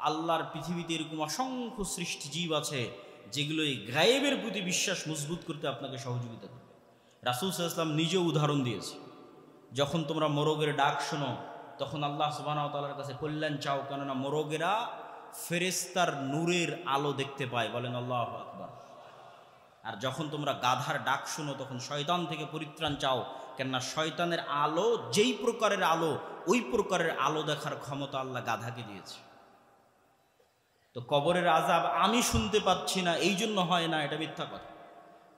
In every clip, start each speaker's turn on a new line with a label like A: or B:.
A: আল্লাহর পৃথিবীতে এরকম অসংখ্য সৃষ্টি জীব আছে যেগুলো এই গায়েবের প্রতি বিশ্বাস মজবুত করতে আপনাকে সহযোগিতা করবে। রাসূল সাল্লাল্লাহু আলাইহি ওয়াসাল্লাম নিজেও উদাহরণ দিয়েছে, যখন তোমরা মোরগের ডাক শোনো তখন আল্লাহ সুবহানাহু ওয়া তাআলার কাছে কল্যাণ চাও, কেননা মোরগেরা ফেরেশতার নূরের আলো দেখতে পায়, বলেন আল্লাহু আকবার। আর যখন তোমরা গাধার ডাক শোনো তখন শয়তান থেকে পরিত্রাণ চাও, কেননা শয়তানের আলো যেই প্রকারের আলো ওই প্রকারের আলো দেখার ক্ষমতা আল্লাহ গাধাকে দিয়েছে। তো কবরের আযাব আমি শুনতে পাচ্ছি না এই জন্য হয় না, এটা মিথ্যা কথা।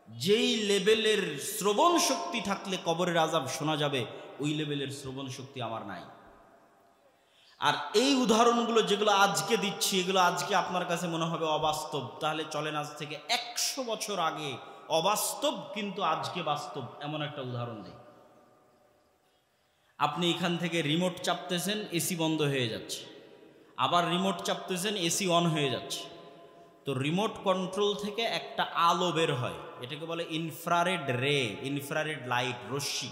A: যেই লেভেলের শ্রবণ শক্তি থাকলে কবরের আযাব শোনা যাবে ওই লেভেলের শ্রবণ শক্তি আমার নাই। আর এই উদাহরণগুলো যেগুলো আজকে দিচ্ছি এগুলো আজকে আপনার কাছে মনে হবে অবাস্তব, তাহলে চলেন আজ থেকে 100 বছর আগে অবাস্তব কিন্তু আজকে বাস্তব এমন একটা উদাহরণ দিই। আপনি এখান থেকে রিমোট চাপতেছেন, এসি বন্ধ হয়ে যাচ্ছে, আবার রিমোট চাপতেছেন, এসি অন হয়ে যাচ্ছে। তো রিমোট কন্ট্রোল থেকে একটা আলো বের হয়, এটাকে বলে ইনফ্রারেড রে, ইনফ্রারেড লাইট, রশ্মি।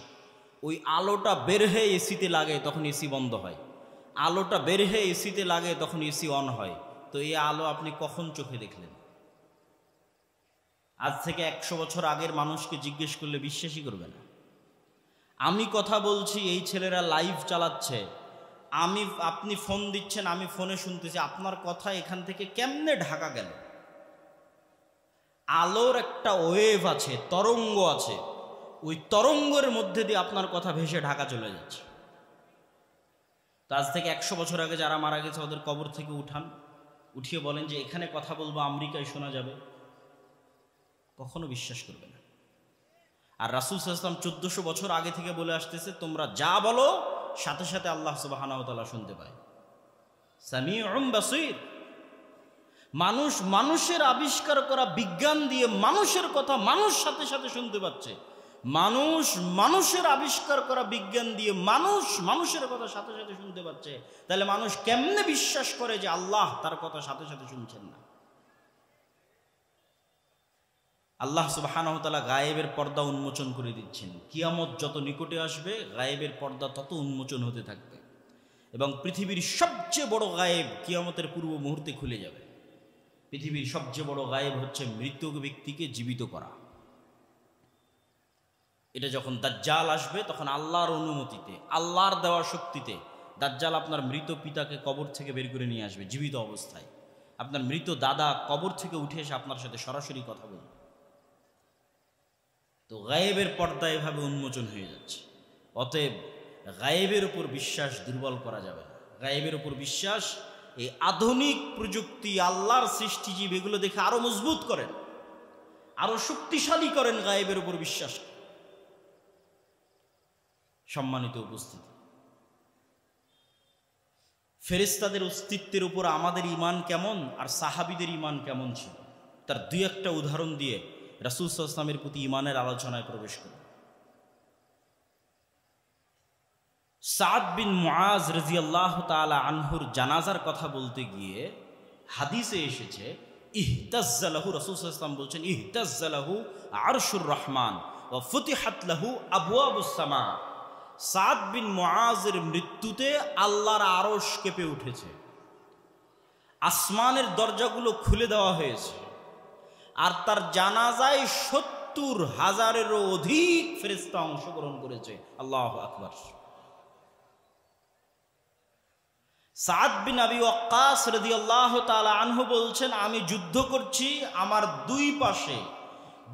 A: ওই আলোটা বের হয়ে এসিতে লাগে তখন এসি বন্ধ হয়, আলোটা বের হয়ে এসিতে লাগে তখন এসি অন হয়। তো এই আলো আপনি কখন চোখে দেখলেন? আজ থেকে 100 বছর আগের মানুষকে জিজ্ঞেস করলে বিশ্বাসই করবে না। আমি কথা বলছি, এই ছেলেরা লাইভ চালাচ্ছে, আপনি ফোন দিচ্ছেন, আমি ফোনে শুনতেছি, আপনার কথা এখান থেকে কেমনে ঢাকা গেল? আলোর একটা ওয়েভ আছে, তরঙ্গ আছে, ওই তরঙ্গের মধ্যে দিয়ে আপনার কথা ভেসে ঢাকা চলে যাচ্ছে। তো আজ থেকে 100 বছর আগে যারা মারা গেছে ওদের কবর থেকে উঠান, উঠিয়ে বলেন যে এখানে কথা বলবো, আমেরিকায় শোনা যাবে, কখনো বিশ্বাস করবে না। আর রাসূল সাল্লাল্লাহু আলাইহি ওয়াসাল্লাম 1400 বছর আগে থেকে বলে আসতেছে, তোমরা যা বলো সাথে সাথে আল্লাহ সুবহানাহু ওয়া তাআলা শুনতে পায়, সামিউম বাসীর। মানুষের আবিষ্কার করা বিজ্ঞান দিয়ে মানুষের কথা মানুষ সাথে সাথে শুনতে পাচ্ছে, মানুষের আবিষ্কার করা বিজ্ঞান দিয়ে মানুষের কথা সাথে সাথে শুনতে পাচ্ছে। তাহলে মানুষ কেমনে বিশ্বাস করে যে আল্লাহ তার কথা সাথে সাথে শুনছেন না? আল্লাহ সুবহানাহু ওয়া তাআলা গায়েবের পর্দা উন্মোচন করে দিচ্ছেন। কিয়ামত যত নিকটে আসবে গায়েবের পর্দা তত উন্মোচন হতে থাকবে, এবং পৃথিবীর সবচেয়ে বড় গায়েব কিয়ামতের পূর্ব মুহূর্তে খুলে যাবে। পৃথিবীর সবচেয়ে বড় গায়েব হচ্ছে মৃত ব্যক্তিকে জীবিত করা। এটা যখন দাজ্জাল আসবে তখন আল্লাহর অনুমতিতে, আল্লাহর দেওয়া শক্তিতে দাজ্জাল আপনার মৃত পিতাকে কবর থেকে বের করে নিয়ে আসবে জীবিত অবস্থায়। আপনার মৃত দাদা কবর থেকে উঠে এসে আপনার সাথে সরাসরি কথা বলবে। তো গায়েবের পর্দা এভাবে উন্মোচন হয়ে যাচ্ছে। অতএব গায়েবের উপর বিশ্বাস দুর্বল করা যাবে না। গায়েবের উপর বিশ্বাস, এই আধুনিক প্রযুক্তি, আল্লাহর সৃষ্টিজীব, এগুলো দেখে আরো মজবুত করেন, আরো শক্তিশালী করেন গায়েবের উপর বিশ্বাস। সম্মানিত উপস্থিতি, ফেরেশতাদের অস্তিত্বের উপর আমাদের ঈমান কেমন আর সাহাবীদের ঈমান কেমন ছিল তার দুই একটা উদাহরণ দিয়ে রাসূল সাল্লাল্লাহু আলাইহি ওয়াসাল্লামের প্রতি ঈমানের আলোচনায় প্রবেশ করব। সাদ বিন মুআজ রাদিয়াল্লাহু তাআলা আনহুর জানাজার কথা বলতে গিয়ে হাদিসে এসেছে, ইহতাজ্জা লাহু, রাসূল সাল্লাল্লাহু আলাইহি ওয়াসাল্লাম বলছেন, ইহতাজ্জা লাহু আরশুর রহমান ওয়া ফুতিহাত লাহু আবওয়াবুস সামা। সাদ বিন মুআজের মৃত্যুতে আল্লাহর আরশ কেঁপে উঠেছে, আসমানের দরজাগুলো খুলে দেওয়া হয়েছে, আর তার জানাজায় 70,000-এরও অধিক ফেরেশতা অংশগ্রহণ করেছে। আল্লাহু আকবার। সাদ বিন আবি ওয়াক্কাস রাদিয়াল্লাহু তাআলা আনহু বলছেন, আমি যুদ্ধ করছি, আমার দুই পাশে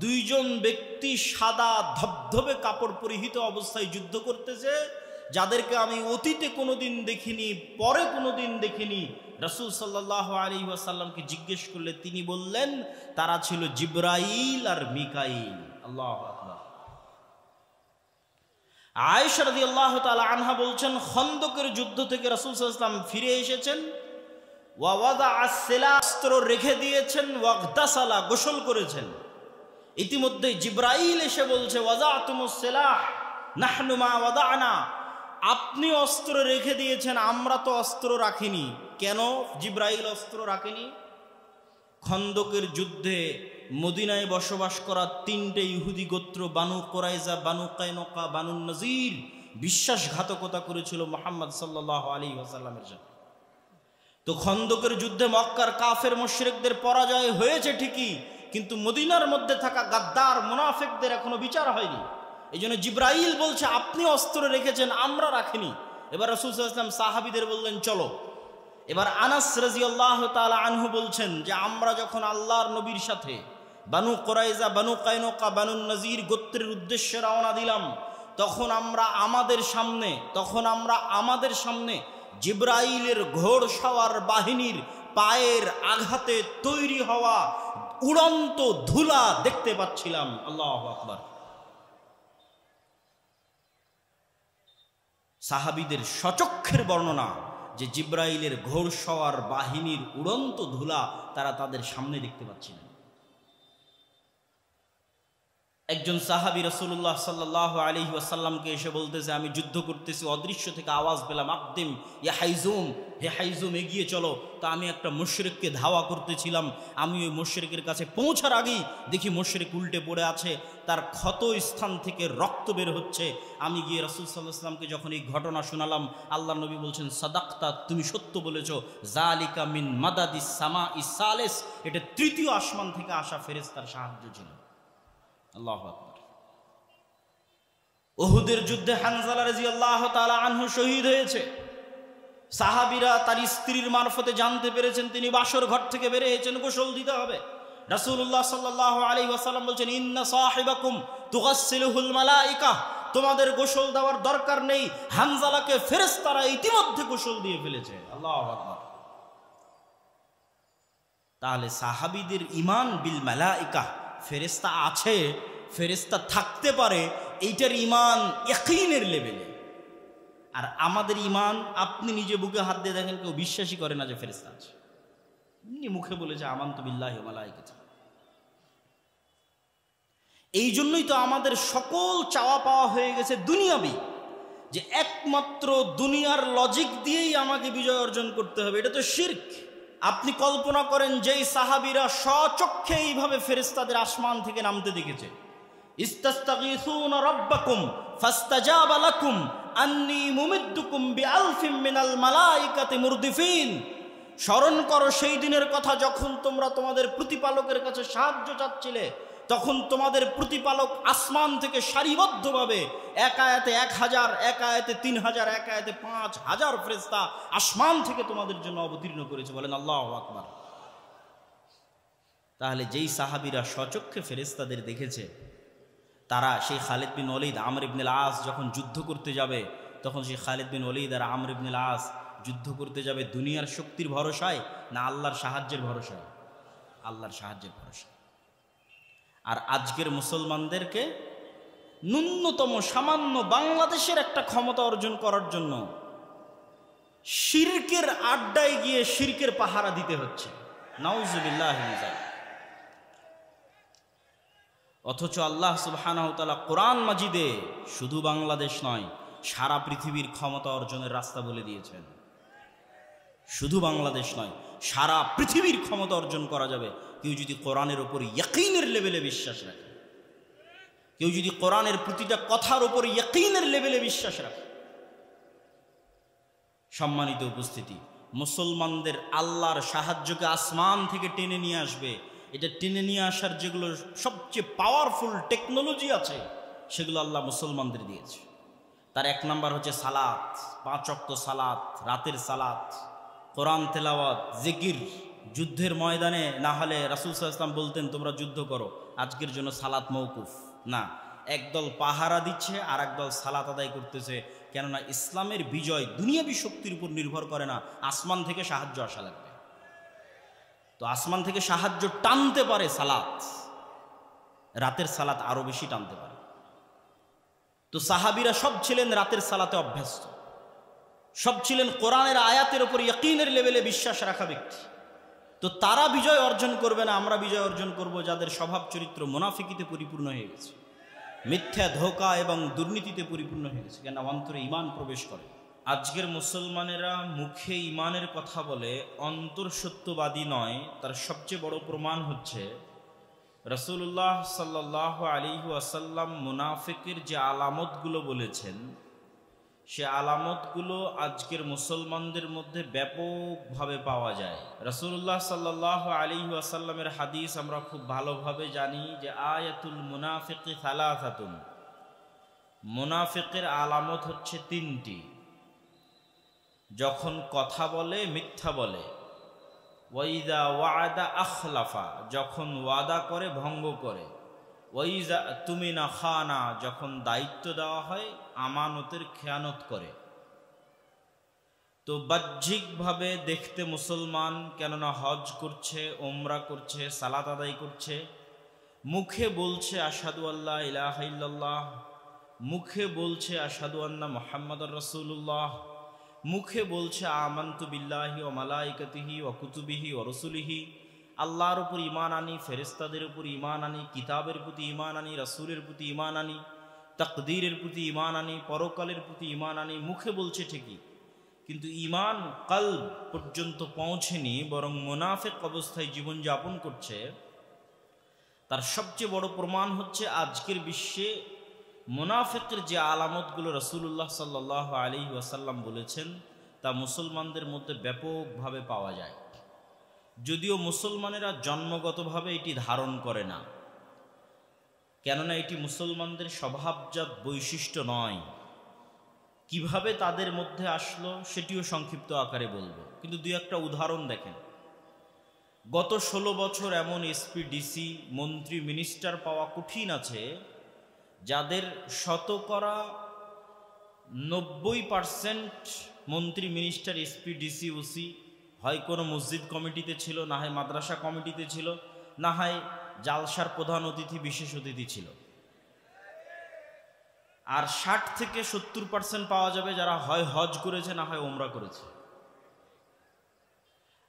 A: দুইজন ব্যক্তি সাদা ধবধবে কাপড় পরিহিত অবস্থায় যুদ্ধ করতেছে, যাদেরকে আমি অতীতে কোনোদিন দেখিনি, পরে কোনোদিন দেখিনি। রাসূল সাল্লাল্লাহু আলাইহি ওয়াসাল্লামকে জিজ্ঞেস করলে তিনি বললেন তারা ছিল জিবরাইল আর মিকাইল। আল্লাহু আকবার। আয়েশা রাদিয়াল্লাহু তাআলা আনহা বলছেন, খন্দকের যুদ্ধ থেকে রাসূল সাল্লাল্লাহু আলাইহি ওয়াসাল্লাম ফিরে এসেছেন, ওয়া ওয়াদাআস সিলাহ, অস্ত্র রেখে দিয়েছেন, ওয়াগতাসালা, গোসল করেছেন। ইতিমধ্যে জিবরাইল এসে বলছে, ওয়াজাতুমুস সিলাহ নাহনু মা ওয়াদানা, আপনি অস্ত্র রেখে দিয়েছেন, আমরা তো অস্ত্র রাখিনি। কেন জিবরাইল অস্ত্র রাখেনি? খন্দকের যুদ্ধে মদিনায় বসবাস করা 3টে ইহুদি গোত্র, বানু কুরাইজা, বানু কায়নুকা, বানু নজির, বিশ্বাসঘাতকতা করেছিল মুহাম্মদ সাল্লাল্লাহু আলাইহি ওয়াসাল্লামের সাথে। তো খন্দকের যুদ্ধে মক্কার কাফের মুশরিকদের পরাজয় হয়েছে ঠিকই, কিন্তু মদিনার মধ্যে থাকা গাদ্দার মুনাফিকদের এখনো বিচার হয়নি। এই জন্য জিব্রাইল বলছে আপনি অস্ত্র রেখেছেন, আমরা রাখিনি। এবার রাসূল সাল্লাল্লাহু আলাইহি ওয়াসাল্লাম সাহাবীদের বললেন চলো। এবার আনাস রাদিয়াল্লাহু তাআলা আনহু বলছেন যে আমরা যখন আল্লাহর নবীর সাথে বানু কুরাইজা, বানু কায়নুকা, বানু নজির গোত্রের উদ্দেশ্যে রওনা দিলাম, তখন আমরা আমাদের সামনে জিব্রাইলের ঘোড়সওয়ার বাহিনীর পায়ের আঘাতে তৈরি হওয়া উড়ন্ত ধুলা দেখতে পাচ্ছিলাম। আল্লাহু আকবার। সাহাবীদের সচক্ষের বর্ণনা যে জিব্রাইলের ঘোড়সওয়ার বাহিনীর উড়ন্ত ধুলা তারা তাদের সামনে দেখতে পাচ্ছিলেন। একজন সাহাবী রাসূলুল্লাহ সাল্লাল্লাহু আলাইহি ওয়াসাল্লামকে এসে বলতেছে আমি যুদ্ধ করতেছি, অদৃশ্য থেকে আওয়াজ পেলাম আকদিম ইয়া হাইজুম, হে হাইজুম এগিয়ে চলো। তা আমি একটা মুশরিককে ধাওয়া করতেছিলাম, আমি ওই মুশরিকের কাছে পৌঁছার আগেই দেখি মুশরিক উল্টে পড়ে আছে, তার ক্ষত স্থান থেকে রক্ত বের হচ্ছে। আমি গিয়ে রাসূল সাল্লাল্লাহু আলাইহি ওয়াসাল্লামকে যখন এই ঘটনা শোনালাম, আল্লাহর নবী বলছেন সাদাক্তা, তুমি সত্য বলেছো, যালিকা মিন মাদাদিস সামাইস সালিস, এটা তৃতীয় আসমান থেকে আসা ফেরেশতার সাহায্য ছিল। আল্লাহু আকবার। উহুদের যুদ্ধে হানজালা রাদিয়াল্লাহু তাআলা আনহু শহীদ হয়েছে। সাহাবীরা তার স্ত্রীর মারফতে জানতে পেরেছেন তিনি বাসর ঘর থেকে বের হয়েছেন, গোসল দিতে হবে। রাসূলুল্লাহ সাল্লাল্লাহু আলাইহি ওয়াসাল্লাম বলছেন ইন্না সাহিবাকুম তুগাসসিলুহুল মালায়েকা, তোমাদের গোসল দেওয়ার দরকার নেই, হানজালাকে ফেরেশতারা ইতিমধ্যে গোসল দিয়ে ফেলেছে। আল্লাহু আকবার। তাহলে সাহাবীদের ঈমান বিল মালায়েকা, ফেরেশতা আছে, ফেরেশতা থাকতে পারে, এইটার ঈমান ইয়াকিনের লেভেলে। আর আমাদের ঈমান আপনি নিজে বুকে হাত দিয়ে দেখেন কেউ বিশ্বাসই করে না যে ফেরেশতা আছে, এমনি মুখে বলেছে আমানতু বিল্লাহি ওয়া মালাইকাতিহি। এই জন্যই তো আমাদের সকল চাওয়া পাওয়া হয়ে গেছে দুনিয়াবি, যে একমাত্র দুনিয়ার লজিক দিয়েই আমাকে বিজয় অর্জন করতে হবে, এটা তো শিরক। আপনি কল্পনা করেন যেই সাহাবীরা স্বচক্ষে এইভাবে ফেরেশতাদের আসমান থেকে নামতে দেখেছে, ইস্তাস্তাগীসুনা রাব্বাকুম ফাস্তাজাবা লাকুম আন্নী মুমিদ্দুকুম বিআলফিম মিনাল মালায়েকাতি মুরদিফিন। স্মরণ করো সেই দিনের কথা যখন তোমরা তোমাদের প্রতিপালকের কাছে সাহায্য চাচ্ছিলে, তখন তোমাদের প্রতিপালক আসমান থেকে সারিবদ্ধভাবে এক আয়াতে 1000, এক আয়াতে 3000, এক আয়াতে 5000 ফেরেশতা আসমান থেকে তোমাদের জন্য অবতীর্ণ করেছে। বলেন আল্লাহু আকবার। তাহলে যেই সাহাবীরা স্বচক্ষে ফেরেশতাদের দেখেছে, তারা সেই খালিদ বিন ওলীদ, আমর ইবনে আল-আস যখন যুদ্ধ করতে যাবে, তখন সেই খালিদ বিন ওলীদ আর আমর ইবনে আল-আস যুদ্ধ করতে যাবে দুনিয়ার শক্তির ভরসায় না আল্লাহর সাহায্যের ভরসায়? আল্লাহর সাহায্যের ভরসায়। আর আজকের মুসলমানদেরকে ন্যূনতম সামান্য বাংলাদেশের একটা ক্ষমতা অর্জন করার জন্য শিরকের আড্ডায় গিয়ে শিরকের পাহারা দিতে হচ্ছে। নাউজুবিল্লাহি মিন যালিক। অথচ আল্লাহ সুবহানাহু ওয়া তাআলা কোরআন মাজিদে শুধু বাংলাদেশ নয়, সারা পৃথিবীর ক্ষমতা অর্জনের রাস্তা বলে দিয়েছেন। শুধু বাংলাদেশ নয়, সারা পৃথিবীর ক্ষমতা অর্জন করা যাবে কেউ যদি কোরআনের উপর ইয়াকিনের লেভেলে বিশ্বাস রাখে, কেউ যদি কোরআনের প্রতিটা কথার উপর ইয়াকিনের লেভেলে বিশ্বাস রাখে। সম্মানিত উপস্থিতি, মুসলমানদের আল্লাহর সাহায্যকে আসমান থেকে টেনে নিয়ে আসবে, এটা টেনে নিয়ে আসার যেগুলো সবচেয়ে পাওয়ারফুল টেকনোলজি আছে সেগুলো আল্লাহ মুসলমানদের দিয়েছে। তার এক নাম্বার হচ্ছে সালাত, 5 ওয়াক্ত সালাত, রাতের সালাত, কোরআন তেলাওয়াত, জিকির। যুদ্ধের ময়দানে না হলে রাসূল সাল্লাল্লাহু আলাইহি ওয়াসাল্লাম বলতেন তোমরা যুদ্ধ করো, আজকের জন্য সালাত মওকুফ না। একদল পাহারা দিচ্ছে আর একদল সালাত আদায় করতেছে, কেননা ইসলামের বিজয় দুনিয়াবী শক্তির উপর নির্ভর করে না, আসমান থেকে সাহায্য আসা লাগবে। তো আসমান থেকে সাহায্য টানতে পারে সালাত, রাতের সালাত আরো বেশি টানতে পারে। তো সাহাবীরা সব ছিলেন রাতের সালাতে অভ্যস্ত, সব ছিলেন কোরআনের আয়াতের উপর ইয়াকিনের লেভেলে বিশ্বাস রাখা ব্যক্তি। তো তারা বিজয় অর্জন করবে না, আমরা বিজয় অর্জন করব যাদের স্বভাব চরিত্র মুনাফিকিতে পরিপূর্ণ হয়ে গেছে, মিথ্যা, ধোঁকা এবং দুর্নীতিতে পরিপূর্ণ হয়ে গেছে, কেন অন্তরে ঈমান প্রবেশ করে। আজকের মুসলমানেরা মুখে ঈমানের কথা বলে, অন্তর সত্যবাদী নয়। তার সবচেয়ে বড় প্রমাণ হচ্ছে রাসূলুল্লাহ সাল্লাল্লাহু আলাইহি ওয়াসাল্লাম মুনাফিকের যে আলামতগুলো বলেছেন, সে আলামতগুলো আজকের মুসলমানদের মধ্যে ব্যাপকভাবে পাওয়া যায়। রাসূলুল্লাহ সাল্লাল্লাহু আলাইহি ওয়াসাল্লামের হাদিস আমরা খুব ভালোভাবে জানি যে আয়াতুল মুনাফিকি সালাসাতুন, মুনাফিকের আলামত হচ্ছে তিনটি। যখন কথা বলে মিথ্যা বলে, ওয়াইদা ওয়াদা আখলাফা, যখন ওয়াদা করে ভঙ্গ করে, ওয়াইজা তুমিনা খানা, যখন দায়িত্ব দেওয়া হয় আমানতের খেয়ানত করে। তো বাহ্যিকভাবে দেখতে মুসলমান, কেননা হজ করছে, ওমরা করছে, সালাত আদায় করছে, মুখে বলছে আশহাদু আল্লা ইলাহা ইল্লাল্লাহ, মুখে বলছে আশহাদু আন্না মুহাম্মাদুর রাসূলুল্লাহ, মুখে বলছে আমানতু বিল্লাহি ওয়া মালাইকাতিহি ওয়া কুতুবিহি ওয়া রাসূলিহি, আল্লাহর উপর ঈমান আনি, ফেরেশতাদের উপর ঈমান আনি, কিতাবের প্রতি ঈমান আনি, রাসূলের প্রতি ঈমান আনি, তাকদীরের প্রতি ঈমান আনি, পরকালের প্রতি ঈমান আনি। মুখে বলছে ঠিকই, কিন্তু ঈমান কলব পর্যন্ত পৌঁছেনি, বরং মুনাফিক অবস্থায় জীবনযাপন করছে। তার সবচেয়ে বড় প্রমাণ হচ্ছে আজকের বিশ্বে মুনাফিকের যে আলামতগুলো রাসূলুল্লাহ সাল্লাল্লাহু আলাইহি ওয়াসাল্লাম বলেছেন তা মুসলমানদের মধ্যে ব্যাপকভাবে পাওয়া যায়। যদিও মুসলমানেরা জন্মগতভাবে এটি ধারণ করে না, কেননা এটি মুসলমানদের স্বভাবজাত বৈশিষ্ট্য নয়। কিভাবে তাদের মধ্যে আসলো সেটিও সংক্ষিপ্ত আকারে বলবো, কিন্তু দুই একটা উদাহরণ দেখেন। গত 16 বছর এমন এসপি, ডিসি, মন্ত্রী, মিনিস্টার পাওয়া কঠিন আছে যাদের শতকরা 90% মন্ত্রী, মিনিস্টার, এসপি, ডিসি, ওসি হয় কোনো মসজিদ কমিটিতে ছিল, না হয় মাদ্রাসা কমিটিতে ছিল, না হয় জালসার প্রধান অতিথি, বিশেষ অতিথি ছিল। আর 60 থেকে 70% পাওয়া যাবে যারা হয় হজ করেছে, না হয় ওমরা করেছে।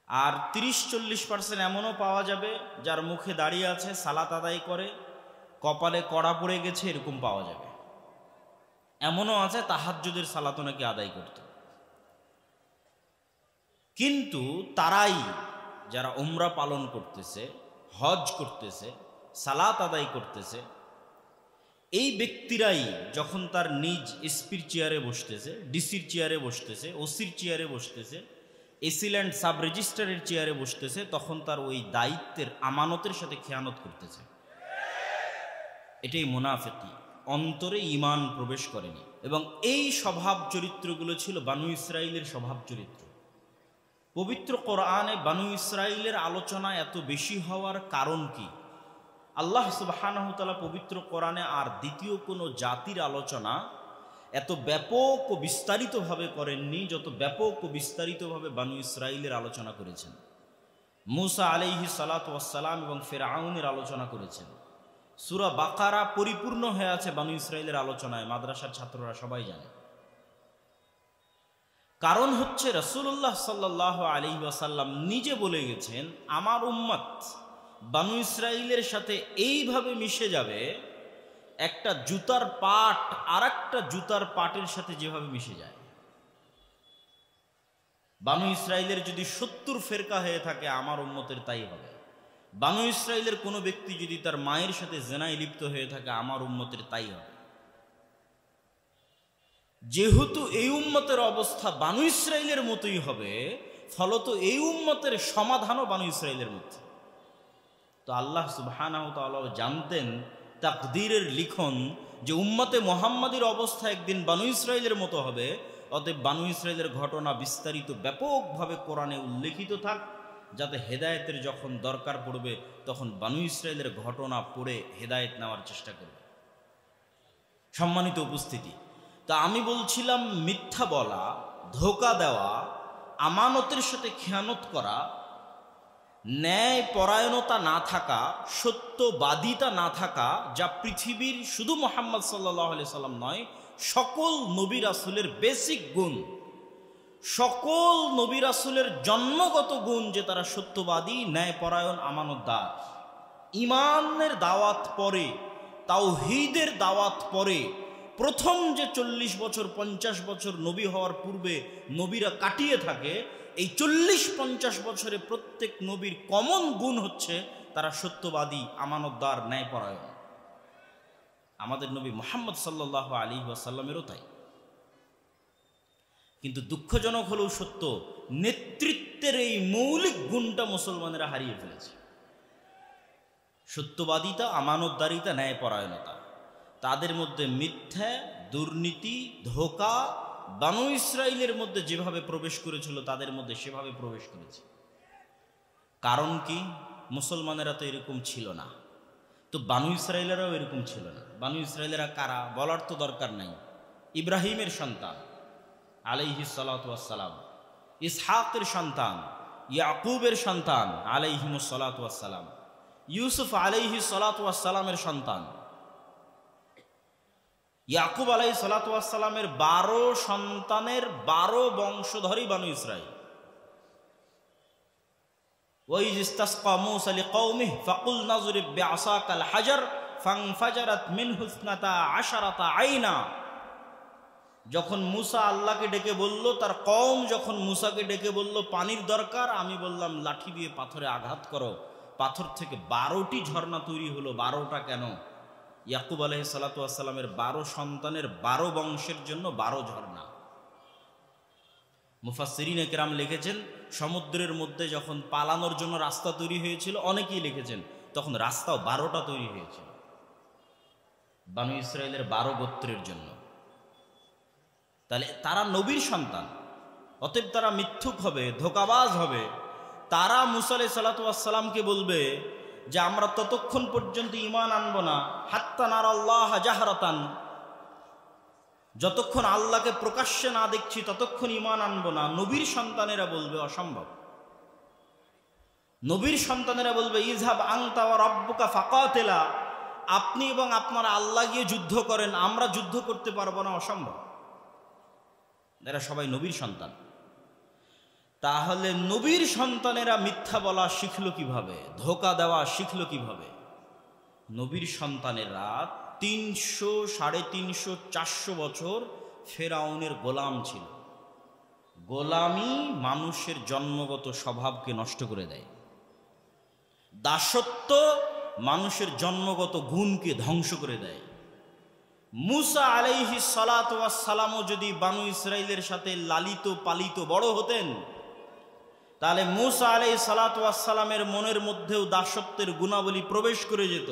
A: আর 30-40% এমনও পাওয়া যাবে যার মুখে দাঁড়িয়ে আছে, সালাত আদায় করে, কপালে কড়া পড়ে গেছে, এরকম পাওয়া যাবে। এমনও আছে তাহাজ্জুদের সালাতও নাকি আদায় করত। কিন্তু তারাই, যারা উমরা পালন করতেছে, হজ করতেছে, সালাত আদায় করতেছে, এই ব্যক্তিরাই যখন তার নিজ এসপির চেয়ারে বসতেছে, ডিসির চেয়ারে বসতেছে, ওসির চেয়ারে বসতেছে, এসিল্যান্ড সাব রেজিস্ট্রারের চেয়ারে বসতেছে, তখন তার ওই দায়িত্বের আমানতের সাথে খেয়ানত করতেছে। এটাই মুনাফিকি, অন্তরে ঈমান প্রবেশ করেনি। এবং এই স্বভাব চরিত্রগুলো ছিল বানু ইসরাইলের স্বভাব চরিত্র। পবিত্র কোরআনে বানু ইসরাইলের আলোচনা এত বেশি হওয়ার কারণ কি? আল্লাহ সুবহানাহু ওয়া তাআলা পবিত্র কোরআনে আর দ্বিতীয় কোনো জাতির আলোচনা এত ব্যাপক ও বিস্তারিতভাবে করেননি যত ব্যাপক ও বিস্তারিতভাবে বানু ইসরাইলের আলোচনা করেছেন। মূসা আলাইহিস সালাতু ওয়াস সালাম এবং ফিরআউনের আলোচনা করেছেন। সূরা বাকারা পরিপূর্ণ হয়ে আছে বানু ইসরাইলের আলোচনায়, মাদ্রাসার ছাত্ররা সবাই জানে। কারণ হচ্ছে রাসূলুল্লাহ সাল্লাল্লাহু আলাইহি ওয়াসাল্লাম নিজে বলে গেছেন, আমার উম্মত বানু ইসরাইলের সাথে এইভাবে মিশে যাবে একটা জুতার পাট আর একটা জুতার পাটের সাথে যেভাবে মিশে যায়। বানু ইসরাইলের যদি 70 ফেরকা হয়ে থাকে, আমার উম্মতের তাই হবে। বানু ইসরাইলের কোনো ব্যক্তি যদি তার মায়ের সাথে জেনায় লিপ্ত হয়ে থাকে, আমার উম্মতের তাই হবে। যেহেতু এই উম্মতের অবস্থা বানু ইসরাইলের মতোই হবে, ফলত এই উম্মতের সমাধানও বানু ইসরাইলের মধ্যে। তো আল্লাহ সুবহানাহু ওয়া তাআলা জানতেন, তাকদীরের লিখন যে উম্মতে মুহাম্মাদীর অবস্থা একদিন বানু ইসরাইলের মতো হবে। অতএব বানু ইসরাইলের ঘটনা বিস্তারিত ব্যাপকভাবে কোরআনে উল্লেখিত থাক, যাতে হেদায়েতের যখন দরকার পড়বে তখন বানু ইসরাইলের ঘটনা পড়ে হেদায়েত নেওয়ার চেষ্টা করবে। সম্মানিত উপস্থিতি, তা আমি বলছিলাম মিথ্যা বলা, ধোঁকা দেওয়া, আমানতের সাথে খেয়ানত করা, ন্যায় পরায়ণতা না থাকা, সত্যবাদিতা না থাকা, যা পৃথিবীর শুধু মুহাম্মদ সাল্লাল্লাহু আলাইহি সাল্লাম নয়, সকল নবী রাসূলের বেসিক গুণ, সকল নবী রাসূলের জন্মগত গুণ যে তারা সত্যবাদী, ন্যায়পরায়ণ, আমানতদার। ঈমানের দাওয়াত পরে, তাওহীদের দাওয়াত পরে, প্রথম যে 40 বছর 50 বছর নবী হওয়ার পূর্বে নবীরা কাটিয়ে থাকে, এই 40-50 বছরে প্রত্যেক নবীর কমন গুণ হচ্ছে তারা সত্যবাদী, আমানতদার, ন্যায়পরায়ণ। আমাদের নবী মুহাম্মদ সাল্লাল্লাহু আলাইহি ওয়াসাল্লামেরও তাই। কিন্তু দুঃখজনক হলেও সত্য, নেতৃত্বের এই মৌলিক গুণটা মুসলমানেরা হারিয়ে ফেলেছে। সত্যবাদিতা, আমানতদারিতা, ন্যায়পরায়ণতা, তাদের মধ্যে মিথ্যা, দুর্নীতি, ধোঁকা বানু ইসরাইলের মধ্যে যেভাবে প্রবেশ করেছিল তাদের মধ্যে সেভাবে প্রবেশ করেছে। কারণ কি? মুসলমানেরা তো এরকম ছিল না, তো বানু ইসরাইলেরাও এরকম ছিল না। বানু ইসরাইলেরা কারা বলার তো দরকার নাই। ইব্রাহিমের সন্তান আলাইহিস সালাতু ওয়াস সালাম, ইসহাকের সন্তান, ইয়াকুবের সন্তান আলাইহিমুস সালাতু ওয়াস সালাম, ইউসুফ আলাইহিস সালাতু ওয়াস সালামের সন্তান। ইয়াকুব আলাইহিস সালাতু ওয়াস সালামের 12 সন্তানের 12 বংশধরই বানু ইসরাইল। ওয়াইজ ইসতাসকা মূসা লিকওমিহি ফাকুলনা যরিব বিআসাকাল হাজার ফানফাজারাত মিনহু 12 আইনা। যখন মূসা আল্লাহকে ডেকে বলল, তার কওম যখন মূসাকে ডেকে বলল পানির দরকার, আমি বললাম লাঠি দিয়ে পাথরে আঘাত করো, পাথর থেকে 12টি ঝর্ণা তৈরি হলো। 12টা কেন? ইয়াকুব আলাইহিস সালাতু ওয়াস সালামের 12 সন্তানের 12 বংশের জন্য 12 ঝর্ণা। মুফাসসিরিনে কেরাম লিখেছেন, সমুদ্রের মধ্যে যখন পালানোর জন্য রাস্তা তৈরি হয়েছিল, অনেকেই লিখেছেন তখন রাস্তাও 12টা তৈরি হয়েছিল বানু ইসরাইলের 12 গোত্রের জন্য। তাহলে তারা নবীর সন্তান, অতএব তারা মিথ্যুক হবে, ধোঁকাবাজ হবে। তারা মূসা আলাইহিস সালাতু ওয়াস সালামকে বলবে যে আমরা ততক্ষণ পর্যন্ত ঈমান আনবো না হাত্তা নারাল্লাহ জাহরাতান, যতক্ষণ আল্লাহকে প্রকাশ্যে না দেখছি ততক্ষণ ঈমান আনবো না। নবীর সন্তানেরা বলবে অসম্ভব। নবীর সন্তানেরা বলবে ইযহাব আনতা ওয়া রাব্বুকা ফাকাতিলা, আপনি এবং আপনার আল্লাহ গিয়ে যুদ্ধ করেন, আমরা যুদ্ধ করতে পারবো না, অসম্ভব। এরা সবাই নবীর সন্তান। তাহলে নবীর সন্তানেরা মিথ্যা বলা শিখল কিভাবে, ধোঁকা দেওয়া শিখল কিভাবে? নবীর সন্তানেরা 300, 350, 400 বছর ফেরাউনের গোলাম ছিল। গোলামি মানুষের জন্মগত স্বভাবকে নষ্ট করে দেয়, দাসত্ব মানুষের জন্মগত গুণকে ধ্বংস করে দেয়। মূসা আলাইহিস সালাতু ওয়াস সালামও যদি বানু ইসরাইলের সাথে লালিত পালিত বড় হতেন, তাহলে মূসা আলাইহিস সালাতু ওয়াস সালামের মনের মধ্যেও দাসত্বের গুণাবলী প্রবেশ করে যেত।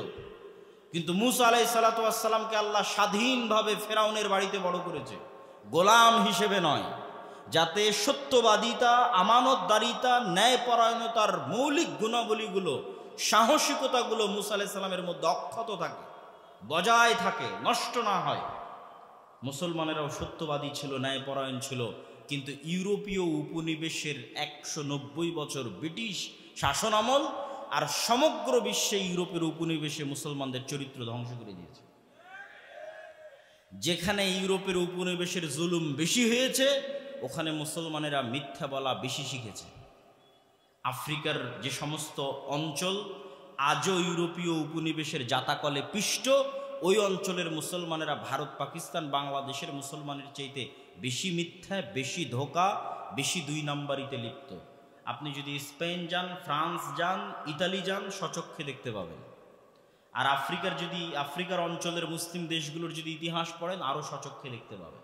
A: কিন্তু মূসা আলাইহিস সালাতু ওয়াস সালামকে আল্লাহ স্বাধীনভাবে ফেরাউনের বাড়িতে বড় করেছে, গোলাম হিসেবে নয়, যাতে সত্যবাদিতা, আমানতদারিতা, ন্যায়পরায়ণতার মৌলিক গুণাবলীগুলো, সাহসিকতাগুলো মূসা আলাইহিস সালামের মধ্যে অক্ষত থাকে, বজায় থাকে, নষ্ট না হয়। মুসলমানেরাও সত্যবাদী ছিল, ন্যায়পরায়ণ ছিল, কিন্তু ইউরোপীয় উপনিবেশের 190 বছর ব্রিটিশ শাসন আমল আর সমগ্র বিশ্বে ইউরোপের উপনিবেশে মুসলমানদের চরিত্র ধ্বংস করে দিয়েছে। যেখানে ইউরোপের উপনিবেশের জুলুম বেশি হয়েছে, ওখানে মুসলমানেরা মিথ্যা বলা বেশি শিখেছে। আফ্রিকার যে সমস্ত অঞ্চল আজও ইউরোপীয় উপনিবেশের জাতাকলে পিষ্ট, ওই অঞ্চলের মুসলমানেরা ভারত, পাকিস্তান, বাংলাদেশের মুসলমানের চাইতে বেশি মিথ্যা, বেশি ধোঁকা, বেশি 2 নাম্বারিতে লিপ্ত। আপনি যদি স্পেন যান, ফ্রান্স যান, ইতালি যান, স্বচক্ষে দেখতে পাবেন। আর আফ্রিকার অঞ্চলের মুসলিম দেশগুলোর যদি ইতিহাস পড়েন, আরও স্বচক্ষে দেখতে পাবেন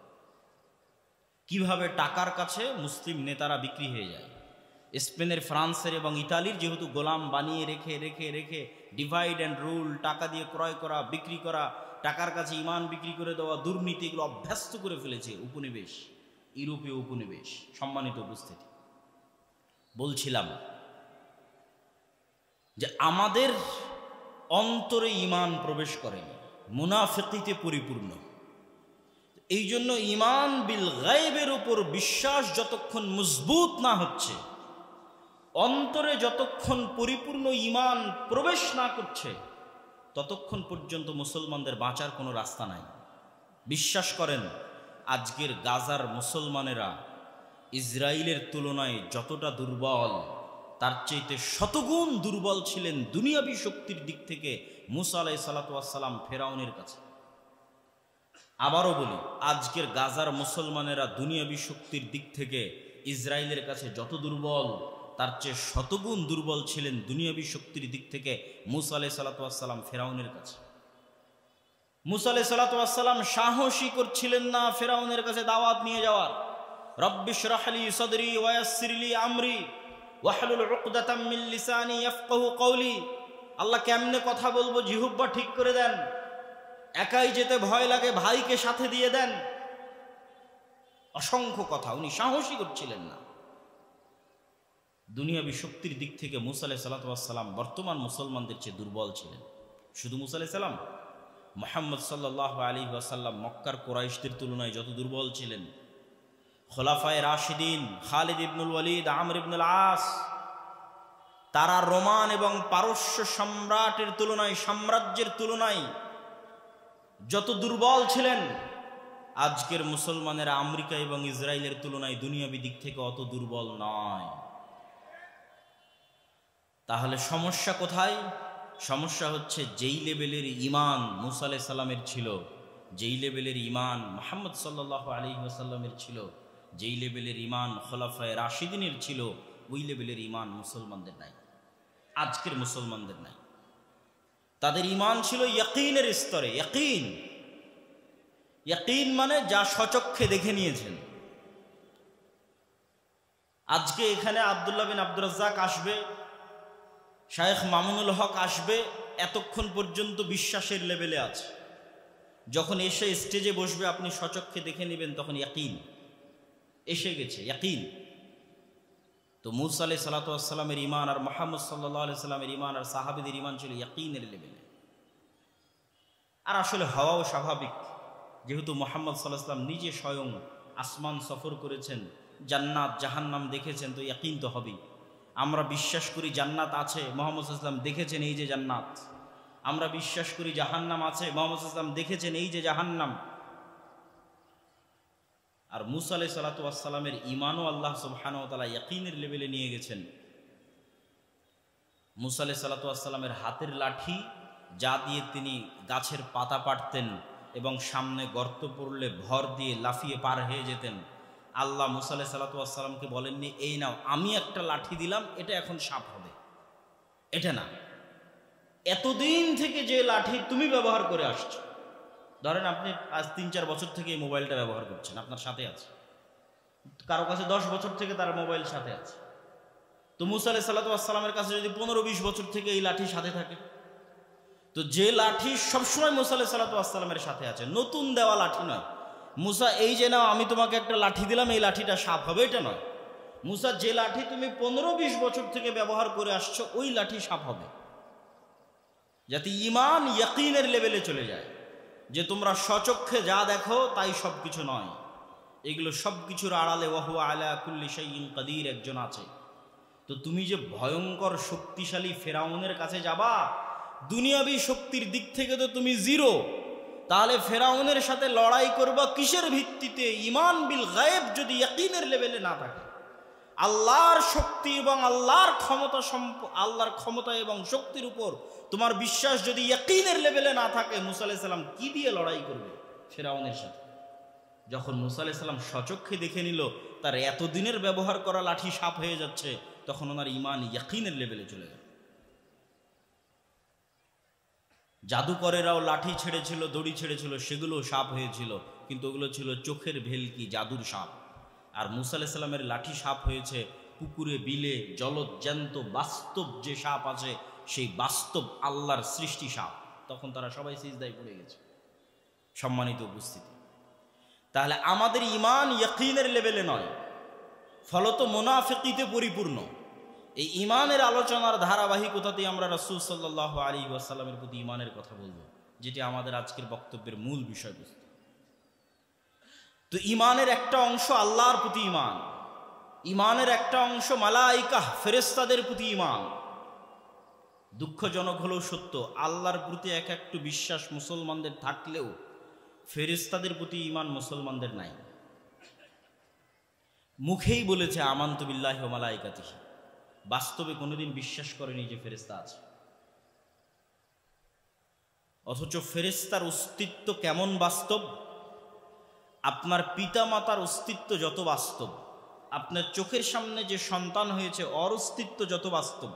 A: কিভাবে টাকার কাছে মুসলিম নেতারা বিক্রি হয়ে যায়। স্পেনের, ফ্রান্সের এবং ইতালির যেহেতু গোলাম বানিয়ে রেখে রেখে রেখে ডিভাইড অ্যান্ড রুল, টাকা দিয়ে ক্রয় করা, বিক্রি করা, টাকার কাছে ইমান বিক্রি করে দেওয়া, দুর্নীতি, এগুলো অভ্যস্ত করে ফেলেছে উপনিবেশ, ইউরোপীয় উপনিবেশ। সম্মানিত উপস্থিতি, বলছিলাম যে আমাদের অন্তরে ইমান প্রবেশ করেনি, মুনাফিকিতে পরিপূর্ণ। এই জন্য ইমান বিল গায়বের উপর বিশ্বাস যতক্ষণ মজবুত না হচ্ছে, অন্তরে যতক্ষণ পরিপূর্ণ ইমান প্রবেশ না করছে, ততক্ষণ পর্যন্ত মুসলমানদের বাঁচার কোনো রাস্তা নাই। বিশ্বাস করেন, আজকের গাজার মুসলমানেরা ইসরায়েলের তুলনায় যতটা দুর্বল, তার চাইতে শতগুণ দুর্বল ছিলেন দুনিয়াবী শক্তির দিক থেকে মূসা আলাইহিস সালাতু ওয়াস সালাম ফেরাউনের কাছে। আবারও বলি, আজকের গাজার মুসলমানেরা দুনিয়াবী শক্তির দিক থেকে ইসরায়েলের কাছে যত দুর্বল, তার চেয়ে শতগুণ দুর্বল ছিলেন দুনিয়াবী শক্তির দিক থেকে মূসা আলাইহিস সালাতু ওয়াস সালাম ফেরাউনের কাছে। মূসা আলাইহিস সালাতু ওয়াস সালাম সাহসী করছিলেন না ফেরাউনের কাছে দাওয়াত নিয়ে যাওয়ার। রব্বি ইশরাহ লি সাদরি ওয়া ইয়াসসির লি আমরি ওয়াহলুল উকদাতাম মিন লিসানি ইয়াফকাহু কওলি। আল্লাহ কেমনে কথা বলবো, জিহ্বা ঠিক করে দেন। একাই যেতে ভয় লাগে, ভাইকে সাথে দিয়ে দেন। অসংখ্য কথা, উনি সাহসী করছিলেন না। দুনিয়াবী শক্তির দিক থেকে মুসা আলাইহিস সালাতু ওয়াস সালাম বর্তমান মুসলমানদের চেয়ে দুর্বল ছিলেন। শুধু মুসা আলাইহিস সালাম, মুহাম্মদ সাল্লাল্লাহু আলাইহি ওয়াসাল্লাম মক্কার কুরাইশদের তুলনায় যত দুর্বল ছিলেন, খোলাফায়ে রাশিদিন খালিদ ইবনুল ওয়ালিদ, আমর ইবনুল আস, তারা রোমান এবং পারস্য সম্রাটের তুলনায়, সাম্রাজ্যের তুলনায় যত দুর্বল ছিলেন, আজকের মুসলমানেরা আমেরিকা এবং ইসরায়েলের তুলনায় দুনিয়াবী দিক থেকে অত দুর্বল নয়। তাহলে সমস্যা কোথায়? সমস্যা হচ্ছে যেই লেভেলের ঈমান মুসা আলাইহিস সালামের ছিল, যেই লেভেলের ঈমান মুহাম্মদ সাল্লাল্লাহু আলাইহি ওয়াসাল্লামের ছিল, যেই লেভেলের ঈমান খোলাফায়ে রাশিদিনের ছিল, ওই লেভেলের ঈমান মুসলমানদের নাই, আজকের মুসলমানদের নাই। তাদের ঈমান ছিল ইয়াকিনের স্তরে। ইয়াকিন, ইয়াকিন মানে যা স্বচক্ষে দেখে নিয়েছেন। আজকে এখানে আব্দুল্লাহ বিন আব্দুর রাজ্জাক আসবে, শায়েখ মামুনুল হক আসবে, এতক্ষণ পর্যন্ত বিশ্বাসের লেভেলে আছে। যখন এসে স্টেজে বসবে আপনি স্বচক্ষে দেখে নেবেন, তখন ইয়াকিন এসে গেছে, ইয়াকিন। তো মুসা আলাইহিস সালাতু ওয়াস সালামের ঈমান আর মুহাম্মদ সাল্লাল্লাহু আলাইহি সাল্লামের ঈমান আর সাহাবীদের ঈমান ছিল ইয়াকিনের লেভেলে। আর আসলে হওয়াও স্বাভাবিক, যেহেতু মুহাম্মদ সাল্লাল্লাহু আলাইহি সাল্লাম নিজে স্বয়ং আসমান সফর করেছেন, জান্নাত জাহান্নাম দেখেছেন, তো ইয়াকিন তো হবেই। আমরা বিশ্বাস করি জান্নাত আছে, মুহাম্মদ সাল্লাল্লাহু আলাইহি সাল্লাম দেখেছেন এই যে জান্নাত। আমরা বিশ্বাস করি জাহান্নাম আছে, মুহাম্মদ সাল্লাল্লাহু আলাইহি সাল্লাম দেখেছেন এই যে জাহান্নাম। আর মুসা আলাইহিস সালাতু ওয়াস সালামের ঈমানও আল্লাহ সুবহানাহু ওয়া তাআলা ইয়াকিনের লেভেলে নিয়ে গেছেন। মুসা আলাইহিস সালাতু ওয়াস সালামের হাতের লাঠি, যা দিয়ে তিনি গাছের পাতা পাড়তেন এবং সামনে গর্ত পড়লে ভর দিয়ে লাফিয়ে পার হয়ে যেতেন, আল্লাহ মুসা আলাইহিস সালাতু ওয়াস সালামকে বলেননি এই নাও আমি একটা লাঠি দিলাম, এটা এখন সাপ হবে, এটা না। এতদিন থেকে যে লাঠি তুমি ব্যবহার করে আসছো, ধরেন আপনি আজ ৩-৪ বছর থেকে এই মোবাইলটা ব্যবহার করছেন, আপনার সাথে আছে। কারো কাছে ১০ বছর থেকে তার মোবাইল সাথে আছে। তো মুসা আলাইহিস সালাতু ওয়াস সালামের কাছে যদি ১৫-২০ বছর থেকে এই লাঠি সাথে থাকে, তো যে লাঠি সবসময় মুসা আলাইহিস সালাতু ওয়াস সালামের সাথে আছে, নতুন দেওয়া লাঠি নয়। মুসা এই যে নাও আমি তোমাকে একটা লাঠি দিলাম, এই লাঠিটা সাপ হবে, এটা নয়। মুসা যে লাঠি তুমি ১৫-২০ বছর থেকে ব্যবহার করে আসছো, ওই লাঠি সাপ হবে। যাতে ঈমান ইয়াকিনের লেভেলে চলে যায়, যে তোমরা স্বচক্ষে যা দেখো তাই সব কিছু নয়, এগুলো সব কিছুর আড়ালে ওয়া হুয়া আলা কুল্লি শাইইন কাদির একজন আছে। তো তুমি যে ভয়ঙ্কর শক্তিশালী ফেরাউনের কাছে যাবা, দুনিয়াবী শক্তির দিক থেকে তো তুমি জিরো, তাহলে ফেরাউনের সাথে লড়াই করবা কিসের ভিত্তিতে? ঈমান বিল গায়েব যদি ইয়াকিনের লেভেলে না থাকে, আল্লাহর শক্তি এবং আল্লাহর ক্ষমতা এবং শক্তির উপর তোমার বিশ্বাস যদি ইয়াকিনের লেভেলে না থাকে, মুসা আলাইহিস সালাম কি দিয়ে লড়াই করবে ফেরাউনের সাথে? যখন মুসা আলাইহিস সালাম স্বচক্ষে দেখে নিল তার এতদিনের ব্যবহার করা লাঠি সাপ হয়ে যাচ্ছে, তখন ওনার ঈমান ইয়াকিনের লেভেলে চলে গেল। জাদুকরেরাও লাঠি ছেড়েছিল, দড়ি ছেড়েছিল, সেগুলো সাপ হয়েছিল, কিন্তু ওগুলো ছিল চোখের ভেলকি, জাদুর সাপ। আর মুসা আলাইহিস সালামের লাঠি সাপ হয়েছে পুকুরে, বিলে, জলজ জ্যান্ত বাস্তব যে সাপ আছে, সেই বাস্তব আল্লাহর সৃষ্টি সাপ। তখন তারা সবাই সিজদায় পড়ে গেছে। সম্মানিত উপস্থিতি, তাহলে আমাদের ঈমান ইয়াকিনের লেভেলে নয়, ফলত মুনাফিকিতে পরিপূর্ণ। এই ঈমানের আলোচনার ধারাবাহিকতাতেই আমরা রাসূল সাল্লাল্লাহু আলাইহি ওয়াসাল্লামের প্রতি ঈমানের কথা বলবো, যেটি আমাদের আজকের বক্তব্যের মূল বিষয়বস্তু। তো ঈমানের একটা অংশ আল্লাহর প্রতি ঈমান, ঈমানের একটা অংশ মালায়েকা ফেরেশতাদের প্রতি ঈমান। দুঃখজনক হলেও সত্য, আল্লাহর প্রতি এক একটু বিশ্বাস মুসলমানদের থাকলেও ফেরেশতাদের প্রতি ঈমান মুসলমানদের নাই। মুখেই বলেছে আমানতু বিল্লাহি ওয়া মালাইকাতিহি, বাস্তবে কোনোদিন বিশ্বাস করেনি যে ফেরেশতা আছে। অথচ ফেরেশতার অস্তিত্ব কেমন বাস্তব! আপনার পিতা মাতার অস্তিত্ব যত বাস্তব, আপনার চোখের সামনে যে সন্তান হয়েছে ওর অস্তিত্ব যত বাস্তব,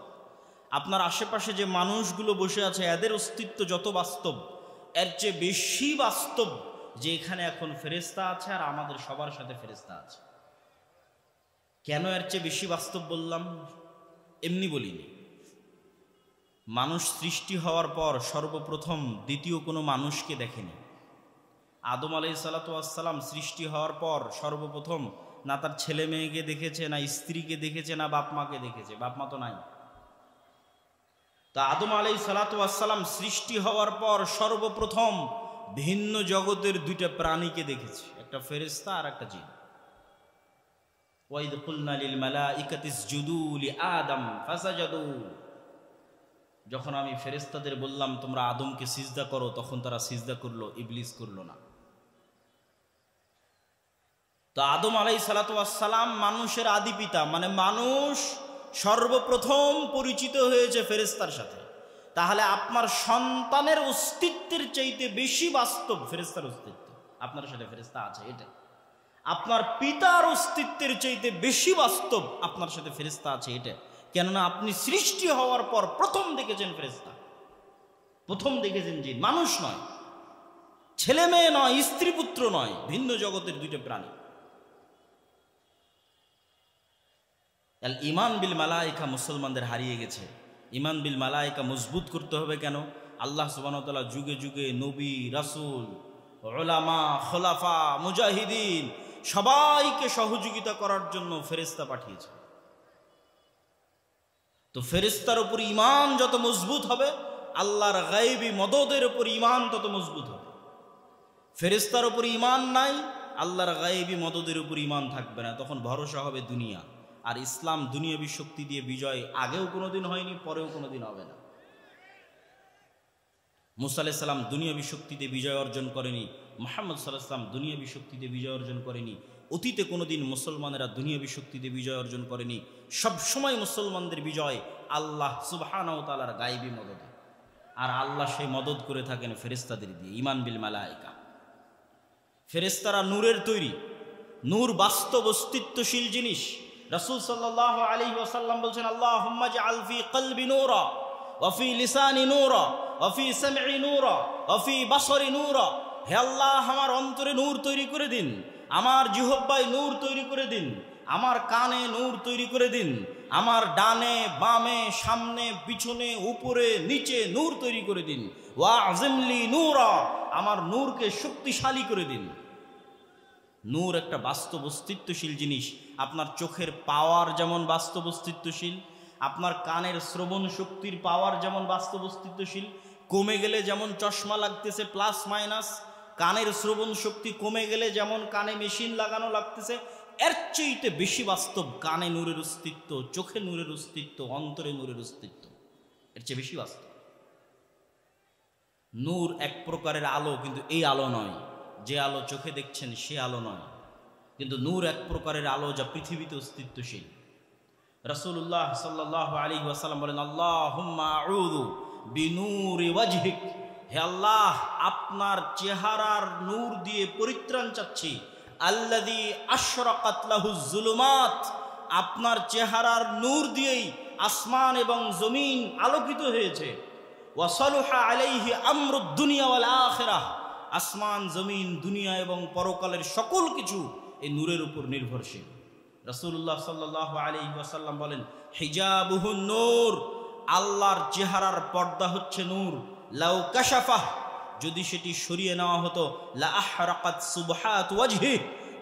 A: আপনার আশেপাশে যে মানুষগুলো বসে আছে এদের অস্তিত্ব যত বাস্তব, এর চেয়ে বেশি বাস্তব যে এখানে এখন ফেরেশতা আছে আর আমাদের সবার সাথে ফেরেশতা আছে। কেন এর চেয়ে বেশি বাস্তব বললাম? এমনি বলিনি। মানুষ সৃষ্টি হওয়ার পর সর্বপ্রথম দ্বিতীয় কোনো মানুষকে দেখেনি। আদম আলাইহিসসালাতু ওয়াসসালাম সৃষ্টি হওয়ার পর সর্বপ্রথম না তার ছেলে মেয়েকে দেখেছে, না স্ত্রীকে দেখেছে, না বাপ মাকে দেখেছে। বাপ মা তো নাই। তা আদম আলাইহিসসালাতু ওয়াসসালাম সৃষ্টি হওয়ার পর সর্বপ্রথম ভিন্ন জগতের দুইটা প্রাণীকে দেখেছে, একটা ফেরেশতা আর একটা জিন। ওয়াইদ কুলনা লিল মালাইকাতি ইসজুদু লিআদম ফাসাজাদু, যখন আমি ফেরেশতাদের বললাম তোমরা আদমকে সিজদা করো, তখন তারা সিজদা করলো, ইবলিস করলো না। তো আদম আলাইহিসসালাতু ওয়াসসালাম মানুষের আদি পিতা, মানে মানুষ সর্বপ্রথম পরিচিত হয়েছে ফেরেশতার সাথে। তাহলে আপনার সন্তানের অস্তিত্বের চাইতে বেশি বাস্তব ফেরেশতার অস্তিত্ব। আপনার সাথে ফেরেশতা আছে, এটা আপনার পিতার অস্তিত্বের চাইতে বেশি বাস্তব আপনার সাথে ফেরেশতা আছে, এটা। কেননা আপনি সৃষ্টি হওয়ার পর প্রথম দেখেছেন ফেরেশতা, প্রথম দেখেছেন জিন, মানুষ নয়, ছেলে মেয়ে নয়, স্ত্রী পুত্র নয়, ভিন্ন জগতের দুইটা প্রাণী। ইমান বিল মালাইকা মুসলমানদের হারিয়ে গেছে। ইমান বিল মালাইকা মজবুত করতে হবে কেন? আল্লাহ সুবহানাহু ওয়া তাআলা যুগে যুগে নবী, রাসূল, উলামা, খোলাফা, মুজাহিদিন সবাইকে সহযোগিতা করার জন্য ফেরেশতা পাঠিয়েছে। তো ফেরেশতার উপর ইমান যত মজবুত হবে, আল্লাহর গায়বী মদদের উপর ইমান তত মজবুত হবে। ফেরেশতার উপর ইমান নাই, আল্লাহর গায়বী মদদের উপর ইমান থাকবে না, তখন ভরসা হবে দুনিয়া। আর ইসলাম দুনিয়াবী শক্তি দিয়ে বিজয় আগেও কোনোদিন হয়নি, পরেও কোনোদিন হবে না। মুসা আলাইহিস সালাম দুনিয়াবী শক্তিতে বিজয় অর্জন করেনি, মুহাম্মদ সাল্লাল্লাহু আলাইহি ওয়াসাল্লাম দুনিয়াবী শক্তিতে বিজয় অর্জন করেনি, অতীতে কোনোদিন মুসলমানেরা দুনিয়াবী শক্তিতে বিজয় অর্জন করেনি। সবসময় মুসলমানদের বিজয় আল্লাহ সুবহানাহু ওয়া তাআলার গায়বী মদদে। আর আল্লাহ সেই মদদ করে থাকেন ফেরেশতাদের দিয়ে। ইমান বিল মালাইকা, ফেরেশতারা নূরের তৈরি, নূর বাস্তব অস্তিত্বশীল জিনিস। রাসূল সাল্লাল্লাহু আলাইহি ওয়াসাল্লাম বলছেন, আল্লাহুম্মা জাআল ফি কলবি নূরা ওয়া ফি লিসানি নূরা ওয়া ফি সামঈ নূরা ওয়া ফি বাসরি নূরা। হে আল্লাহ, আমার অন্তরে নূর তৈরি করে দিন, আমার জিহ্বায় নূর তৈরি করে দিন, আমার কানে নূর তৈরি করে দিন, আমার ডানে বামে সামনে পিছনে উপরে নিচে নূর তৈরি করে দিন। ওয়া আযিমলি নূরা, আমার নূরকে শক্তিশালী করে দিন। নূর একটা বাস্তব অস্তিত্বশীল জিনিস। আপনার চোখের পাওয়ার যেমন বাস্তব অস্তিত্বশীল, আপনার কানের শ্রবণ শক্তির পাওয়ার যেমন বাস্তব অস্তিত্বশীল। কমে গেলে যেমন চশমা লাগতেছে প্লাস মাইনাস, কানের শ্রবণ শক্তি কমে গেলে যেমন কানে মেশিন লাগানো লাগতেছে, এর চেয়ে বেশি বাস্তব কানে নূরের অস্তিত্ব, চোখে নূরের অস্তিত্ব, অন্তরে নূরের অস্তিত্ব, এর চেয়ে বেশি বাস্তব। নূর এক প্রকারের আলো, কিন্তু এই আলো নয় যে আলো চোখে দেখছেন, সে আলো নয়। কিন্তু নূর এক প্রকারের আলো যা পৃথিবীতে অস্তিত্বশীল। রাসূলুল্লাহ সাল্লাল্লাহু আলাইহি ওয়াসাল্লাম বলেন, আল্লাহুম্মা আউযু বিনূরি ওয়াজহিক, হে আল্লাহ, আপনার চেহারার নূর দিয়ে পরিত্রাণ চাচ্ছি। আল্লাযী আশরাকাত লাহুজ যুলুমাত, আপনার চেহারার নূর দিয়েই আসমান এবং জমিন আলোকিত হয়েছে। ওয়া সালুহা আলাইহি আমরুদ দুনিয়া ওয়াল আখিরাহ, আসমান জমিন দুনিয়া এবং পরকালের সকল কিছু এই নূরের উপর নির্ভরশীল। রাসূলুল্লাহ সাল্লাল্লাহু আলাইহি ওয়াসাল্লাম বলেন, হিজাবুহুন নূর, আল্লাহর চেহারার পর্দা হচ্ছে নূর। লাউ কাশাফাহ, যদি সেটি সরিয়ে নেওয়া হতো, লা আহরাকাত সুবহাত ওয়াজহি,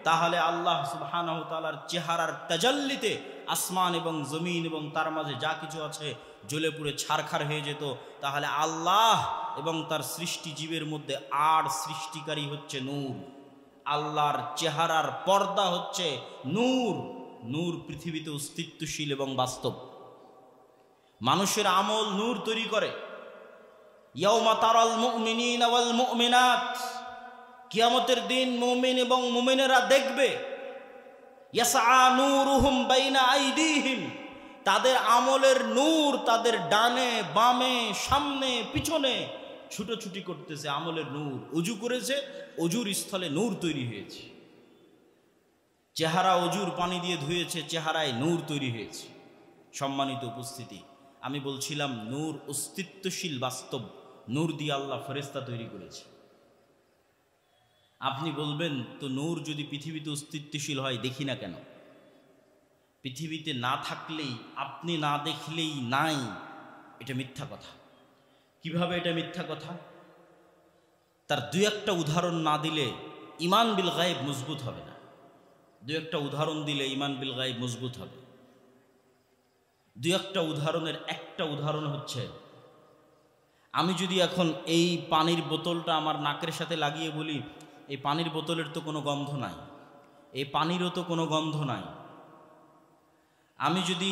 A: তাহলে আল্লাহ সুবহানাহু ওয়া তাআলার চেহারার তাজাল্লিতে আসমান এবং জমিন এবং তার মাঝে যা কিছু আছে জ্বলে পুড়ে ছারখার হয়ে যেত। তাহলে আল্লাহ এবং তার সৃষ্টি জীবের মধ্যে আর সৃষ্টিকারী হচ্ছে নূর। আল্লাহর চেহারার পর্দা হচ্ছে নূর। নূর পৃথিবীতে অস্তিত্বশীল এবং বাস্তব। মানুষের আমল নূর তৈরি করে। ইয়াউমা তারাল মুমিনিনা ওয়াল মুমিনাত, কিয়ামতের দিন মুমিন এবং মুমিনেরা দেখবে, ইয়াসআ নূরুহুম বাইনা আইদিহিম, তাদের আমলের নূর তাদের ডানে বামে সামনে পিছনে ছুটোছুটি করতেছে। আমলের নূর, ওযু করেছে, ওযুর স্থলে নূর তৈরি হয়েছে। চেহারা ওযুর পানি দিয়ে ধুয়েছে, চেহারায় নূর তৈরি হয়েছে। সম্মানিত উপস্থিতি, আমি বলছিলাম নূর অস্তিত্বশীল বাস্তব। নূর দিয়ে আল্লাহ ফেরেশতা তৈরি করেছে। আপনি বলবেন, তো নূর যদি পৃথিবীতে অস্তিত্বশীল হয় দেখি না কেন? পৃথিবীতে না থাকলেই, আপনি না দেখলেই নাই, এটা মিথ্যা কথা। কিভাবে এটা মিথ্যা কথা? তার দুই একটা উদাহরণ না দিলে ঈমান বিল গায়ব মজবুত হবে না। দুই একটা উদাহরণ দিলে ঈমান বিল গায়ব মজবুত হবে। দুই একটা উদাহরণের একটা উদাহরণ হচ্ছে, আমি যদি এখন এই পানির বোতলটা আমার নাকের সাথে লাগিয়ে বলি এই পানির বোতলের তো কোনো গন্ধ নাই, এই পানিরও তো কোনো গন্ধ নাই। আমি যদি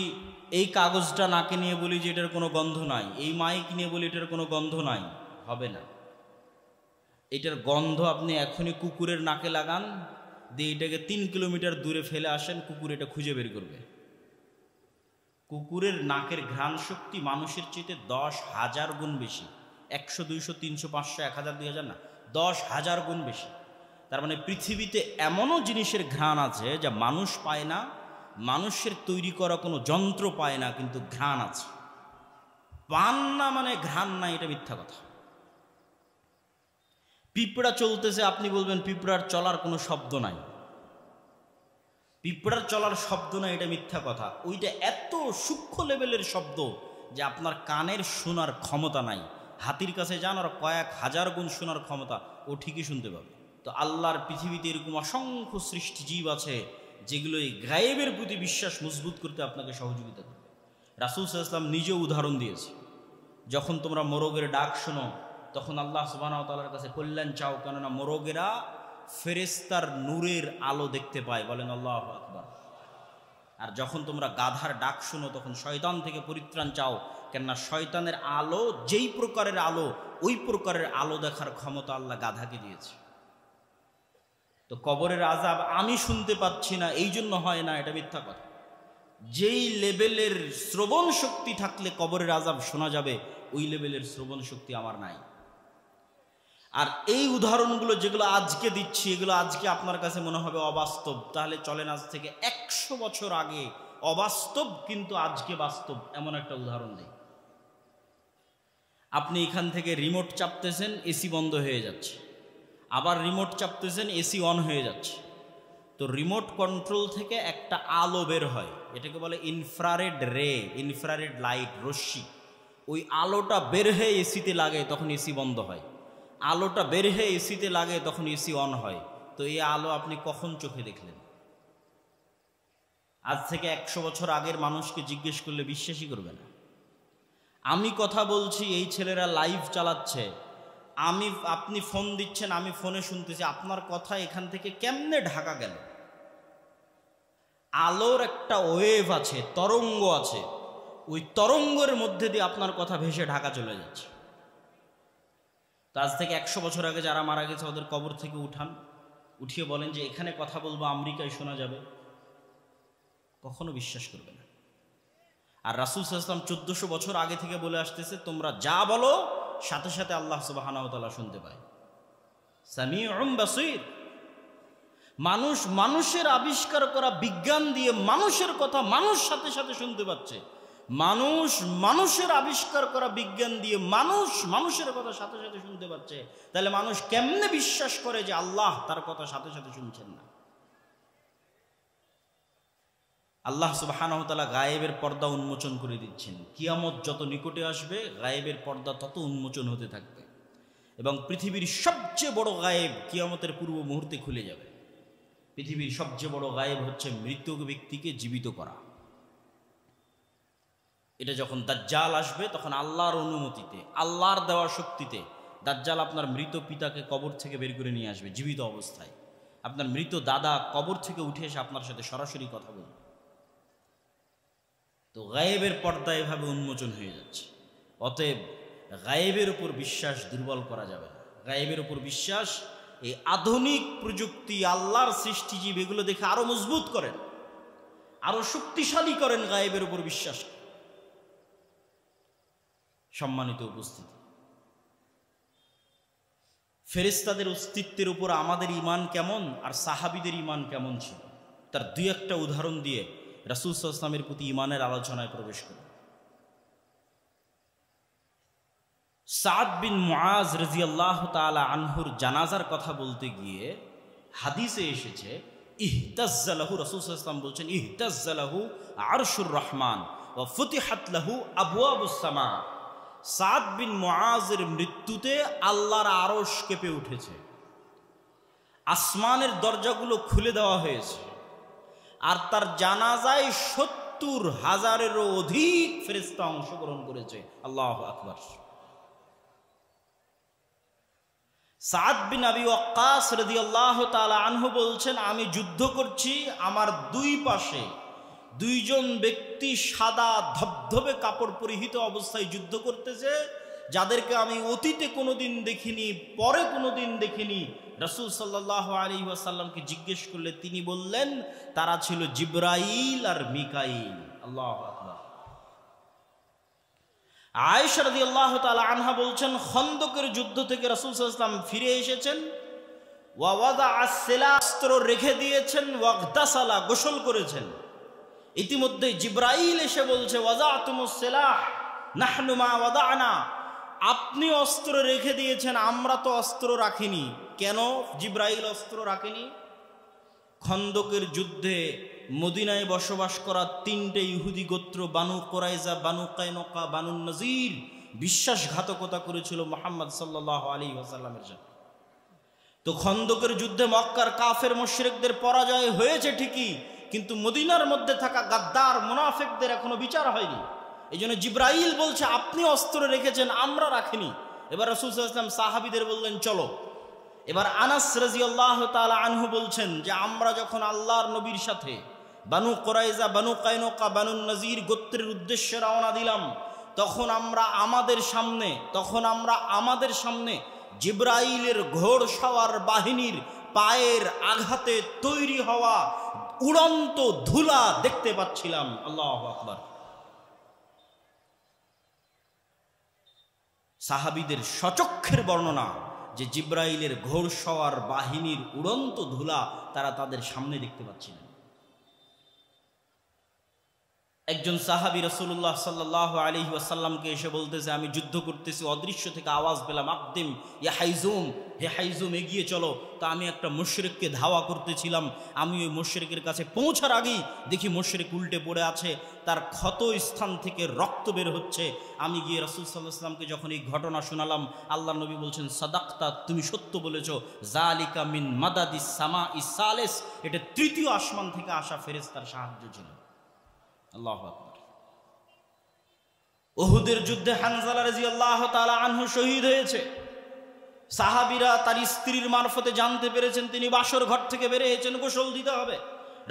A: এই কাগজটা নাকে নিয়ে বলি যে এটার কোনো গন্ধ নাই, এই মাইক নিয়ে বলি এটার কোনো গন্ধ নাই, হবে না। এটার গন্ধ আপনি এখনই কুকুরের নাকে লাগান, দিয়ে এটাকে 3 কিলোমিটার দূরে ফেলে আসেন, কুকুর এটা খুঁজে বের করবে। কুকুরের নাকের ঘ্রাণ শক্তি মানুষের চেয়ে 10,000 গুণ বেশি। 100, 200, 300, 500, 1000, 2000 না, 10,000 গুণ বেশি। তার মানে পৃথিবীতে এমনও জিনিসের ঘ্রাণ আছে যা মানুষ পায় না, মানুষের তৈরি করা কোনো যন্ত্র পায় না, কিন্তু ঘ্রাণ আছে। পান না মানে ঘ্রাণ নাই, এটা মিথ্যা কথা। পিঁপড়া চলতেছে, আপনি বলবেন পিঁপড়ার চলার কোনো শব্দ নাই, পিঁপড়ার চলার শব্দ নাই, এটা মিথ্যা কথা। ওইটা এত সূক্ষ্ম লেভেলের শব্দ যে আপনার কানের শোনার ক্ষমতা নাই। হাতির কাছে যান, আর কয়েক হাজার গুণ শোনার ক্ষমতা, ও ঠিকই শুনতে পাবে। তো আল্লাহর পৃথিবীতে এরকম অসংখ্য সৃষ্টি জীব আছে যেগুলো এই গায়েবের প্রতি বিশ্বাস মজবুত করতে আপনাকে সহযোগিতা করবে। রাসূল সাল্লাল্লাহু আলাইহি ওয়াসাল্লাম নিজেও উদাহরণ দিয়েছে, যখন তোমরা মোরগের ডাক শোনো তখন আল্লাহ সুবহানাহু ওয়া তাআলার কাছে কল্যাণ চাও, কেননা মোরগেরা ফেরেশতার নূরের আলো দেখতে পায়, বলেন আল্লাহু আকবার। আর যখন তোমরা গাধার ডাক শোনো তখন শয়তান থেকে পরিত্রাণ চাও, কেননা শয়তানের আলো যেই প্রকারের আলো, ওই প্রকারের আলো দেখার ক্ষমতা আল্লাহ গাধাকে দিয়েছে। তো কবরের আযাব আমি শুনতে পাচ্ছি না এই জন্য হয় না, এটা মিথ্যা কথা। যেই লেভেলের শ্রবণ শক্তি থাকলে কবরের আযাব শোনা যাবে, ওই লেভেলের শ্রবণ শক্তি আমার নাই। আর এই উদাহরণগুলো যেগুলো আজকে দিচ্ছি, এগুলো আজকে আপনার কাছে মনে হবে অবাস্তব, তাহলে চলেন আজ থেকে 100 বছর আগে অবাস্তব কিন্তু আজকে বাস্তব এমন একটা উদাহরণ দিই। আপনি এখান থেকে রিমোট চাপতেছেন, এসি বন্ধ হয়ে যাচ্ছে, আবার রিমোট চাপতেছেন, এসি অন হয়ে যাচ্ছে। তো রিমোট কন্ট্রোল থেকে একটা আলো বের হয়, এটাকে বলে ইনফ্রারেড রে, ইনফ্রারেড লাইট, রশ্মি। ওই আলোটা বের হয়ে এসিতে লাগে, তখন এসি বন্ধ হয়। আলোটা বের হয়ে এসিতে লাগে, তখন এসি অন হয়। তো এই আলো আপনি কখন চোখে দেখলেন? আজ থেকে 100 বছর আগের মানুষকে জিজ্ঞেস করলে বিশ্বাসই করবে না। আমি কথা বলছি, এই ছেলেরা লাইভ চালাচ্ছে, আপনি ফোন দিচ্ছেন, আমি ফোনে শুনতেছি, আপনার কথা এখান থেকে কেমনে ঢাকা গেল? আলোর একটা ওয়েভ আছে, তরঙ্গ আছে, ওই তরঙ্গের মধ্যে দিয়ে আপনার কথা ভেসে ঢাকা চলে যাচ্ছে। তো আজ থেকে 100 বছর আগে যারা মারা গেছে ওদের কবর থেকে উঠান, উঠিয়ে বলেন যে এখানে কথা বলবো, আমেরিকায় শোনা যাবে, কখনো বিশ্বাস করবে না। আর রাসূল সাল্লাল্লাহু আলাইহি ওয়াসাল্লাম 1400 বছর আগে থেকে বলে আসতেছে, তোমরা যা বলো সাথে সাথে আল্লাহ সুবহানাহু ওয়া তাআলা শুনতে পায়। সামিউম বাসীর। মানুষের আবিষ্কার করা বিজ্ঞান দিয়ে মানুষের কথা মানুষ সাথে সাথে শুনতে পাচ্ছে। মানুষের আবিষ্কার করা বিজ্ঞান দিয়ে মানুষের কথা সাথে সাথে শুনতে পাচ্ছে। তাহলে মানুষ কেমনে বিশ্বাস করে যে আল্লাহ তার কথা সাথে সাথে শুনছেন না? আল্লাহ সুবহানাহু ওয়া তাআলা গায়েবের পর্দা উন্মোচন করে দিচ্ছেন। কিয়ামত যত নিকটে আসবে গায়েবের পর্দা তত উন্মোচন হতে থাকবে, এবং পৃথিবীর সবচেয়ে বড় গায়েব কিয়ামতের পূর্ব মুহূর্তে খুলে যাবে। পৃথিবীর সবচেয়ে বড় গায়েব হচ্ছে মৃত ব্যক্তিকে জীবিত করা। এটা যখন দাজ্জাল আসবে তখন আল্লাহর অনুমতিতে, আল্লাহর দেওয়া শক্তিতে দাজ্জাল আপনার মৃত পিতাকে কবর থেকে বের করে নিয়ে আসবে জীবিত অবস্থায়। আপনার মৃত দাদা কবর থেকে উঠে এসে আপনার সাথে সরাসরি কথা বলবে। তো গায়েবের পর্দা এভাবে উন্মোচন হয়ে যাচ্ছে। অতএব গায়েবের উপর বিশ্বাস দুর্বল করা যাবে না। গায়েবের উপর বিশ্বাস, এই আধুনিক প্রযুক্তি, আল্লাহর সৃষ্টিজীব, এগুলো দেখে আরো মজবুত করেন, আরো শক্তিশালী করেন গায়েবের উপর বিশ্বাস। সম্মানিত উপস্থিতি, ফেরেশতাদের অস্তিত্বের উপর আমাদের ঈমান কেমন আর সাহাবীদের ঈমান কেমন ছিল, তার দুই একটা উদাহরণ দিয়ে রাসূল সাল্লাল্লাহু আলাইহি ওয়াসাল্লামের প্রতি ঈমানের আলোচনায় প্রবেশ করব। সাদ বিন মুআজ রাদিয়াল্লাহু তাআলা আনহুর জানাজার কথা বলতে গিয়ে হাদিসে এসেছে ইহতাজ্জালাহু, রাসূল সাল্লাল্লাহু আলাইহি ওয়াসাল্লাম বলছেন ইহতাজ্জালাহু আরশুর রহমান ওয়া ফুতিহাত লাহু আবওয়াবুস সামা। সাদ বিন মুআযের মৃত্যুতে আল্লাহর আরশ কেঁপে উঠেছে, আসমানের দরজাগুলো খুলে দেওয়া হয়েছে, আর তার জানাজায় ৭০,০০০-এরও অধিক ফেরেশতা অংশগ্রহণ করেছে। আল্লাহু আকবার। সাদ বিন আবি ওয়াক্কাস রাদিয়াল্লাহু তাআলা আনহু বলছেন, আমি যুদ্ধ করছি, আমার দুই পাশে দুইজন ব্যক্তি সাদা ধবধবে কাপড় পরিহিত অবস্থায় যুদ্ধ করতেছে, যাদেরকে আমি অতীতে কোনোদিন দেখিনি, পরে কোনোদিন দেখিনি। রাসূল সাল্লাল্লাহু আলাইহি ওয়াসাল্লামকে জিজ্ঞেস করলে তিনি বললেন তারা ছিল জিবরাইল আর মিকাইল। আল্লাহু আকবার। আয়েশা রাদিয়াল্লাহু তাআলা আনহা বলছেন, খন্দকের যুদ্ধ থেকে রাসূল সাল্লাল্লাহু আলাইহি ওয়াসাল্লাম ফিরে এসেছেন, ওয়া ওয়াদাআস সিলাহ, অস্ত্র রেখে দিয়েছেন, ওয়াগতাসালা, গোসল করেছেন। ইতিমধ্যে জিবরাইল এসে বলছে ওয়াজাতুমুস সিলাহ নাহনু মা ওয়াদানা, আপনি অস্ত্র রেখে দিয়েছেন, আমরা তো অস্ত্র রাখিনি। কেন জিবরাইল অস্ত্র রাখেনি? খন্দকের যুদ্ধে মদিনায় বসবাস করা ৩টে ইহুদি গোত্র বানু কুরাইজা, বানু কায়নুকা, বানু নজির বিশ্বাসঘাতকতা করেছিল মুহাম্মদ সাল্লাল্লাহু আলাইহি ওয়াসাল্লামের সাথে। তো খন্দকের যুদ্ধে মক্কার কাফের মুশরিকদের পরাজয় হয়েছে ঠিকই, কিন্তু মদিনার মধ্যে থাকা গাদ্দার মুনাফিকদের এখনো বিচার হয়নি। এই জন্য জিবরাইল বলছে আপনি অস্ত্র রেখেছেন, আমরা রাখিনি। এবার রাসূল সাল্লাল্লাহু আলাইহি ওয়াসাল্লাম সাহাবীদের বললেন চলো। এবার আনাস রাদিয়াল্লাহু তাআলা আনহু বলছেন যে আমরা যখন আল্লাহর নবীর সাথে বানু কুরাইজা, বানু কায়নুকা, বানু নজির গোত্রের উদ্দেশ্যে রওনা দিলাম, তখন আমরা আমাদের সামনে জিবরাইলের ঘোড়সওয়ার বাহিনীর পায়ের আঘাতে তৈরি হওয়া উড়ন্ত ধুলা দেখতে পাচ্ছিলাম। আল্লাহু আকবার। সাহাবীদের সচক্ষের বর্ণনা যে জিবরাইলের ঘোড়সওয়ার বাহিনীর উড়ন্ত ধুলা তারা তাদের সামনে দেখতে পাচ্ছিলেন। একজন সাহাবী রাসূলুল্লাহ সাল্লাল্লাহু আলাইহি ওয়াসাল্লামকে এসে বলতেছে, আমি যুদ্ধ করতেছি, অদৃশ্য থেকে আওয়াজ পেলাম আকদিম ইয়া হাইজুম, হে হাইজুম এগিয়ে চলো। তা আমি একটা মুশরিককে ধাওয়া করতেছিলাম, আমি ওই মুশরিকের কাছে পৌঁছার আগেই দেখি মুশরিক উল্টে পড়ে আছে, তার ক্ষত স্থান থেকে রক্ত বের হচ্ছে। আমি গিয়ে রাসূল সাল্লাল্লাহু আলাইহি ওয়াসাল্লামকে যখন এই ঘটনা শোনালাম, আল্লাহর নবী বলছেন সাদাক্তা, তুমি সত্য বলেছো, জালিকা মিন মাদাদিস সামাই সালিস, এটা তৃতীয় আসমান থেকে আসা ফেরেশতার সাহায্য ছিল। আল্লাহু আকবার। উহুদের যুদ্ধে হানজালা রাদিয়াল্লাহু তাআলা আনহু শহীদ হয়েছে। সাহাবীরা তার স্ত্রীর মারফতে জানতে পেরেছেন তিনি বাসর ঘর থেকে বের হয়েছেন, গোসল দিতে হবে।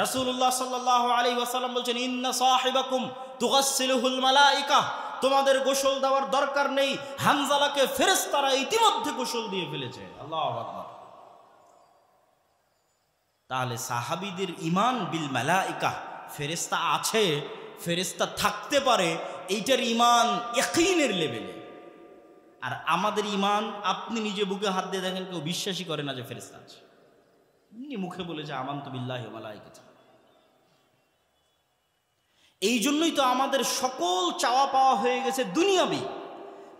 A: রাসূলুল্লাহ সাল্লাল্লাহু আলাইহি ওয়াসাল্লাম বলেন ইন্না সাহিবাকুম তুগাসসিলুহুল মালায়েকা, তোমাদের গোসল দেওয়ার দরকার নেই, হানজালাকে ফেরেশতারা ইতিমধ্যে গোসল দিয়ে ফেলেছে। আল্লাহু আকবার। তাহলে সাহাবীদের ঈমান বিল মালায়েকা, ফেরেশতা আছে, ফেরেশতা থাকতে পারে, এইটার ঈমান ইয়াকিনের লেভেলে। আর আমাদের ঈমান আপনি নিজে বুকে হাত দিয়ে দেখেন কেউ বিশ্বাসই করে না যে ফেরেশতা আছে, এমনি মুখে বলে যে আমানতু বিল্লাহি ওয়া মালাইকাতিহি। এই জন্যই তো আমাদের সকল চাওয়া পাওয়া হয়ে গেছে দুনিয়াবি,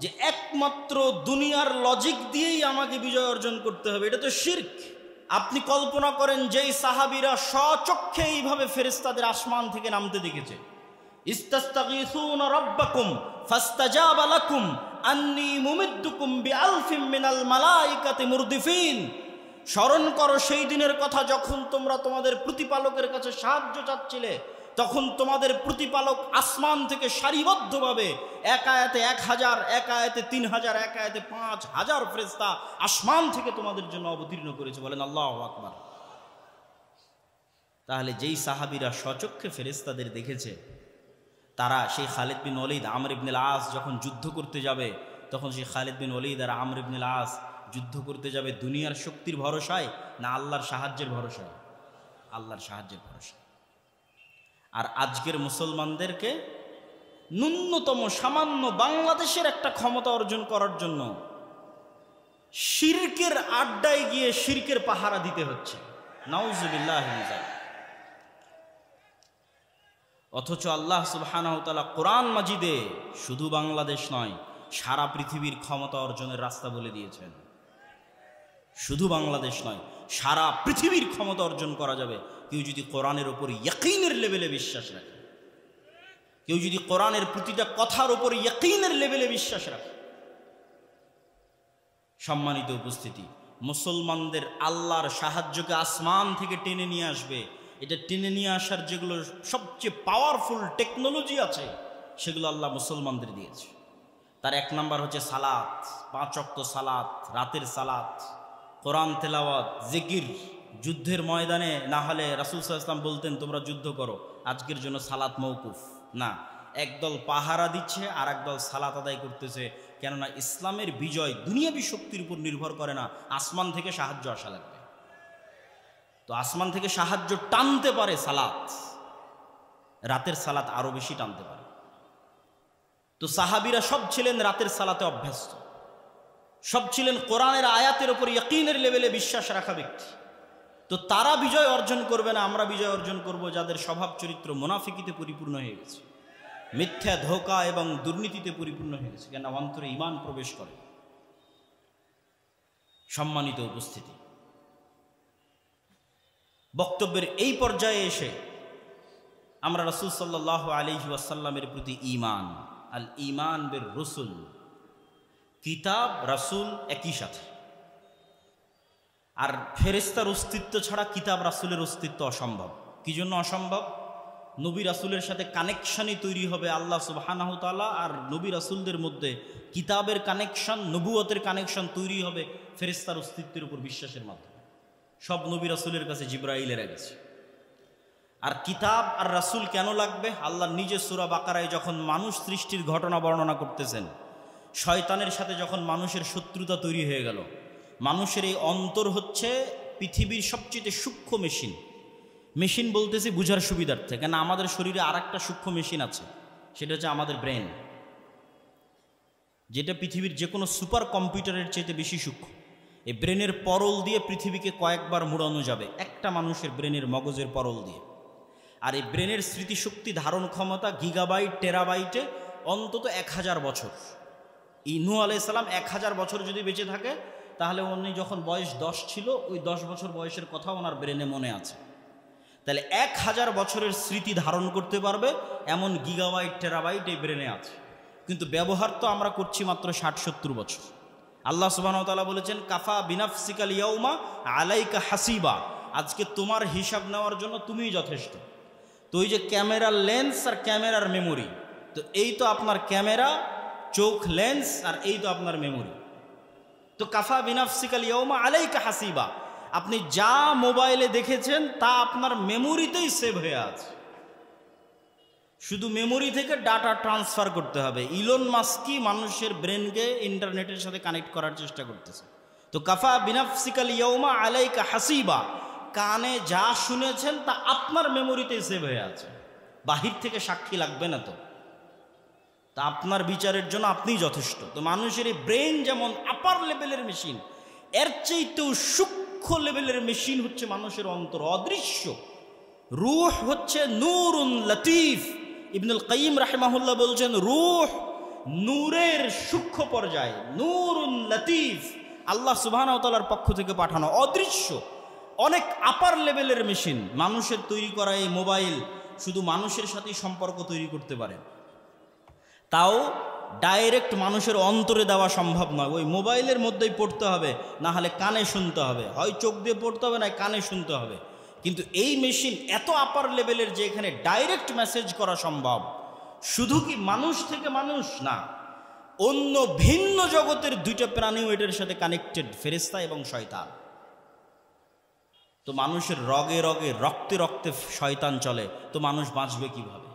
A: যে একমাত্র দুনিয়ার লজিক দিয়েই আমাকে বিজয় অর্জন করতে হবে। এটা তো শিরক। আপনি কল্পনা করেন যেই সাহাবীরা স্বচক্ষে এইভাবে ফেরেশতাদের আসমান থেকে নামতে দেখেছে, ইস্তাস্তাগীসুনা রাব্বাকুম ফাস্তাজাবা লাকুম আন্নী মুমিদ্দুকুম বিআলফিম মিনাল মালায়েকাতি মুরদিফিন। স্মরণ করো সেই দিনের কথা যখন তোমরা তোমাদের প্রতিপালকের কাছে সাহায্য চাচ্ছিলে, তখন তোমাদের প্রতিপালক আসমান থেকে সারিবদ্ধভাবে এক আয়াতে 1000, এক আয়াতে 3000, এক আয়াতে 5000 ফেরেশতা আসমান থেকে তোমাদের জন্য অবতীর্ণ করেছে। বলেন আল্লাহু আকবার। তাহলে যেই সাহাবীরা স্বচক্ষে ফেরেশতাদের দেখেছে, তারা সেই খালিদ বিন ওলীদ, আমর ইবনে আল-আস যখন যুদ্ধ করতে যাবে, তখন সেই খালিদ বিন ওলীদ আর আমর ইবনে আল-আস যুদ্ধ করতে যাবে দুনিয়ার শক্তির ভরসায় না আল্লাহর সাহায্যের ভরসায়? আল্লাহর সাহায্যের ভরসায়। আর আজকের মুসলমানদেরকে ন্যূনতম সামান্য বাংলাদেশের একটা ক্ষমতা অর্জন করার জন্য শিরকের আড্ডায় গিয়ে শিরকের পাহারা দিতে হচ্ছে। নাউজুবিল্লাহি মিন যালিক। অথচ আল্লাহ সুবহানাহু ওয়া তাআলা কোরআন মাজিদে শুধু বাংলাদেশ নয়, সারা পৃথিবীর ক্ষমতা অর্জনের রাস্তা বলে দিয়েছেন। শুধু বাংলাদেশ নয়, সারা পৃথিবীর ক্ষমতা অর্জন করা যাবে কেউ যদি কোরআনের উপর ইয়াকিনের লেভেলে বিশ্বাস রাখে, কেউ যদি কোরআনের প্রতিটা কথার উপর ইয়াকিনের লেভেলে বিশ্বাস রাখে। সম্মানিত উপস্থিতি, মুসলমানদের আল্লাহর সাহায্যকে আসমান থেকে টেনে নিয়ে আসবে। এটা টেনে নিয়ে আসার যেগুলো সবচেয়ে পাওয়ারফুল টেকনোলজি আছে সেগুলো আল্লাহ মুসলমানদের দিয়েছে। তার এক নাম্বার হচ্ছে সালাত, 5 ওয়াক্ত সালাত, রাতের সালাত, কোরআন তেলাওয়াত, জিকির। যুদ্ধের ময়দানে না হলে রাসূল সাল্লাল্লাহু আলাইহি ওয়াসাল্লাম বলতেন তোমরা যুদ্ধ করো, আজকের জন্য সালাত মওকুফ না। একদল পাহারা দিচ্ছে আর একদল সালাত আদায় করতেছে, কেননা ইসলামের বিজয় দুনিয়াবী শক্তির উপর নির্ভর করে না, আসমান থেকে সাহায্য আসা লাগবে। তো আসমান থেকে সাহায্য টানতে পারে সালাত, রাতের সালাত আরো বেশি টানতে পারে। তো সাহাবীরা সব ছিলেন রাতের সালাতে অভ্যস্ত, সব ছিলেন কোরআনের আয়াতের উপর ইয়াকিনের লেভেলে বিশ্বাস রাখা ব্যক্তি। তো তারা বিজয় অর্জন করবে না, আমরা বিজয় অর্জন করব যাদের স্বভাব চরিত্র মুনাফিকিতে পরিপূর্ণ হয়ে গেছে, মিথ্যা, ধোঁকা এবং দুর্নীতিতে পরিপূর্ণ হয়ে গেছে, কেন অন্তরে ঈমান প্রবেশ করে। সম্মানিত উপস্থিতি, বক্তব্যের এই পর্যায়ে এসে আমরা রাসূল সাল্লাল্লাহু আলাইহি ওয়াসাল্লামের প্রতি ঈমান, আল ঈমান বির রুসুল, কিতাব রাসূল একই সাথে। আর ফেরেশতার অস্তিত্ব ছাড়া কিতাব রাসূলের অস্তিত্ব অসম্ভব। কি জন্য অসম্ভব? নবী রাসূলের সাথে কানেকশনই তৈরি হবে আল্লাহ সুবহানাহু ওয়া তাআলা, আর নবী রাসূলদের মধ্যে কিতাবের কানেকশন, নবুয়তের কানেকশন তৈরি হবে ফেরেশতার অস্তিত্বের উপর বিশ্বাসের মাধ্যমে। সব নবী রাসূলের কাছে জিবরাইল এরা গেছে। আর কিতাব আর রাসূল কেন লাগবে? আল্লাহ নিজে সূরা বাকারায় যখন মানুষ সৃষ্টির ঘটনা বর্ণনা করতেছেন, শয়তানের সাথে যখন মানুষের শত্রুতা তৈরি হয়ে গেল, মানুষের এই অন্তর হচ্ছে পৃথিবীর সবচেয়ে সূক্ষ্ম মেশিন। মেশিন বলতেছি বুঝার সুবিধার্থে, কেন আমাদের শরীরে আর একটা সূক্ষ্ম মেশিন আছে, সেটা হচ্ছে আমাদের ব্রেন, যেটা পৃথিবীর যে কোনো সুপার কম্পিউটারের চাইতে বেশি সূক্ষ্ম। এই ব্রেনের পরল দিয়ে পৃথিবীকে কয়েকবার মুড়ানো যাবে, একটা মানুষের ব্রেনের মগজের পরল দিয়ে। আর এই ব্রেনের স্মৃতিশক্তি ধারণ ক্ষমতা গিগাবাইট, টেরাবাইটে অন্তত 1000 বছর। এই নূহ আলাইহিস সালাম 1000 বছর যদি বেঁচে থাকে, তাহলে উনি যখন বয়স 10 ছিল, ওই 10 বছর বয়সের কথা ওনার ব্রেনে মনে আছে। তাহলে 1000 বছরের স্মৃতি ধারণ করতে পারবে এমন গিগাবাইট, টেরাবাইট এই ব্রেনে আছে। কিন্তু ব্যবহার তো আমরা করছি মাত্র 60-70 বছর। আল্লাহ সুবহানাহু ওয়া তাআলা বলেছেন, কাফা বিনাফসিকাল ইয়াউমা আলাইকা হাসিবা, আজকে তোমার হিসাব নেওয়ার জন্য তুমিই যথেষ্ট। তো ওই যে ক্যামেরার লেন্স আর ক্যামেরার মেমোরি, তো এই তো আপনার ক্যামেরা, চোখ, লেন্স, আর এই তো আপনার মেমোরি। তো কাফা বিনাফসিকাল ইয়াউমা আলাইকা হাসিবা, আপনি যা মোবাইলে দেখেছেন তা আপনার মেমোরিতেই সেভ হয়ে আছে, শুধু মেমোরি থেকে ডাটা ট্রান্সফার করতে হবে। ইলন মাস্কই মানুষের ব্রেনকে ইন্টারনেটের সাথে কানেক্ট করার চেষ্টা করতেছে। তো কাফা বিনাফসিকাল ইয়াউমা আলাইকা হাসিবা, কানে যা শুনেছেন তা আপনার মেমোরিতেই সেভ হয়ে আছে, বাহির থেকে সাক্ষী লাগবে না। তো তা আপনার বিচারের জন্য আপনিই যথেষ্ট। তো মানুষের এই ব্রেন যেমন আপার লেভেলের মেশিন, এর চাইতেও সূক্ষ্ম লেভেলের মেশিন হচ্ছে মানুষের অন্তর, অদৃশ্য। রূহ হচ্ছে নূরুন লতিফ। ইবনুল কাইয়িম রাহিমাহুল্লাহ বলছেন, রূহ নূরের সূক্ষ্ম পর্যায়, নূরুন লতিফ, আল্লাহ সুবহানাহু ওয়া তাআলার পক্ষ থেকে পাঠানো, অদৃশ্য, অনেক আপার লেভেলের মেশিন। মানুষের তৈরি করা এই মোবাইল শুধু মানুষের সাথেই সম্পর্ক তৈরি করতে পারে, তাও ডাইরেক্ট মানুষের অন্তরে দেওয়া সম্ভব নয়। ওই মোবাইলের মধ্যেই পড়তে হবে, না হলে কানে শুনতে হবে, হয় চোখ দিয়ে পড়তে হবে না কানে শুনতে হবে। কিন্তু এই মেশিন এত আপার লেভেলের যে এখানে ডাইরেক্ট মেসেজ করা সম্ভব। শুধু কি মানুষ থেকে মানুষ না, অন্য ভিন্ন জগতের দুইটা প্রাণীও এটার সাথে কানেক্টেড, ফেরেশতা এবং শয়তান। তো মানুষের রগে রগে, রক্তে রক্তে শয়তান চলে, তো মানুষ বাঁচবে কিভাবে?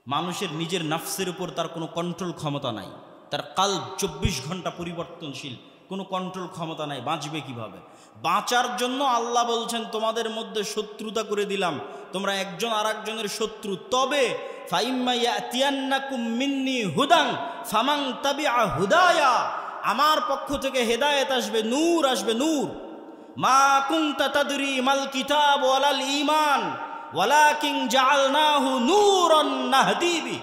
A: মানুষের নিজের নাফসের উপর তার কোনো কন্ট্রোল ক্ষমতা নাই, তার কাল্ব 24 ঘন্টা পরিবর্তনশীল, কোনো কন্ট্রোল ক্ষমতা নাই, বাঁচবে কিভাবে? বাঁচার জন্য আল্লাহ বলছেন, তোমাদের মধ্যে শত্রুতা করে দিলাম, তোমরা একজন আর একজনের শত্রু। তবে ফাইম্মা ইয়াতিয়ান্নাকুম মিন্নি হুদান ফামান তাবিআ হুদায়া, আমার পক্ষ থেকে হেদায়েত আসবে, নূর আসবে, নূর। মা কুনতা তাদরি মাল কিতাব ওয়ালাল ঈমান ওয়ালাকিন জাআলনাহু নূরান নাহদি বি।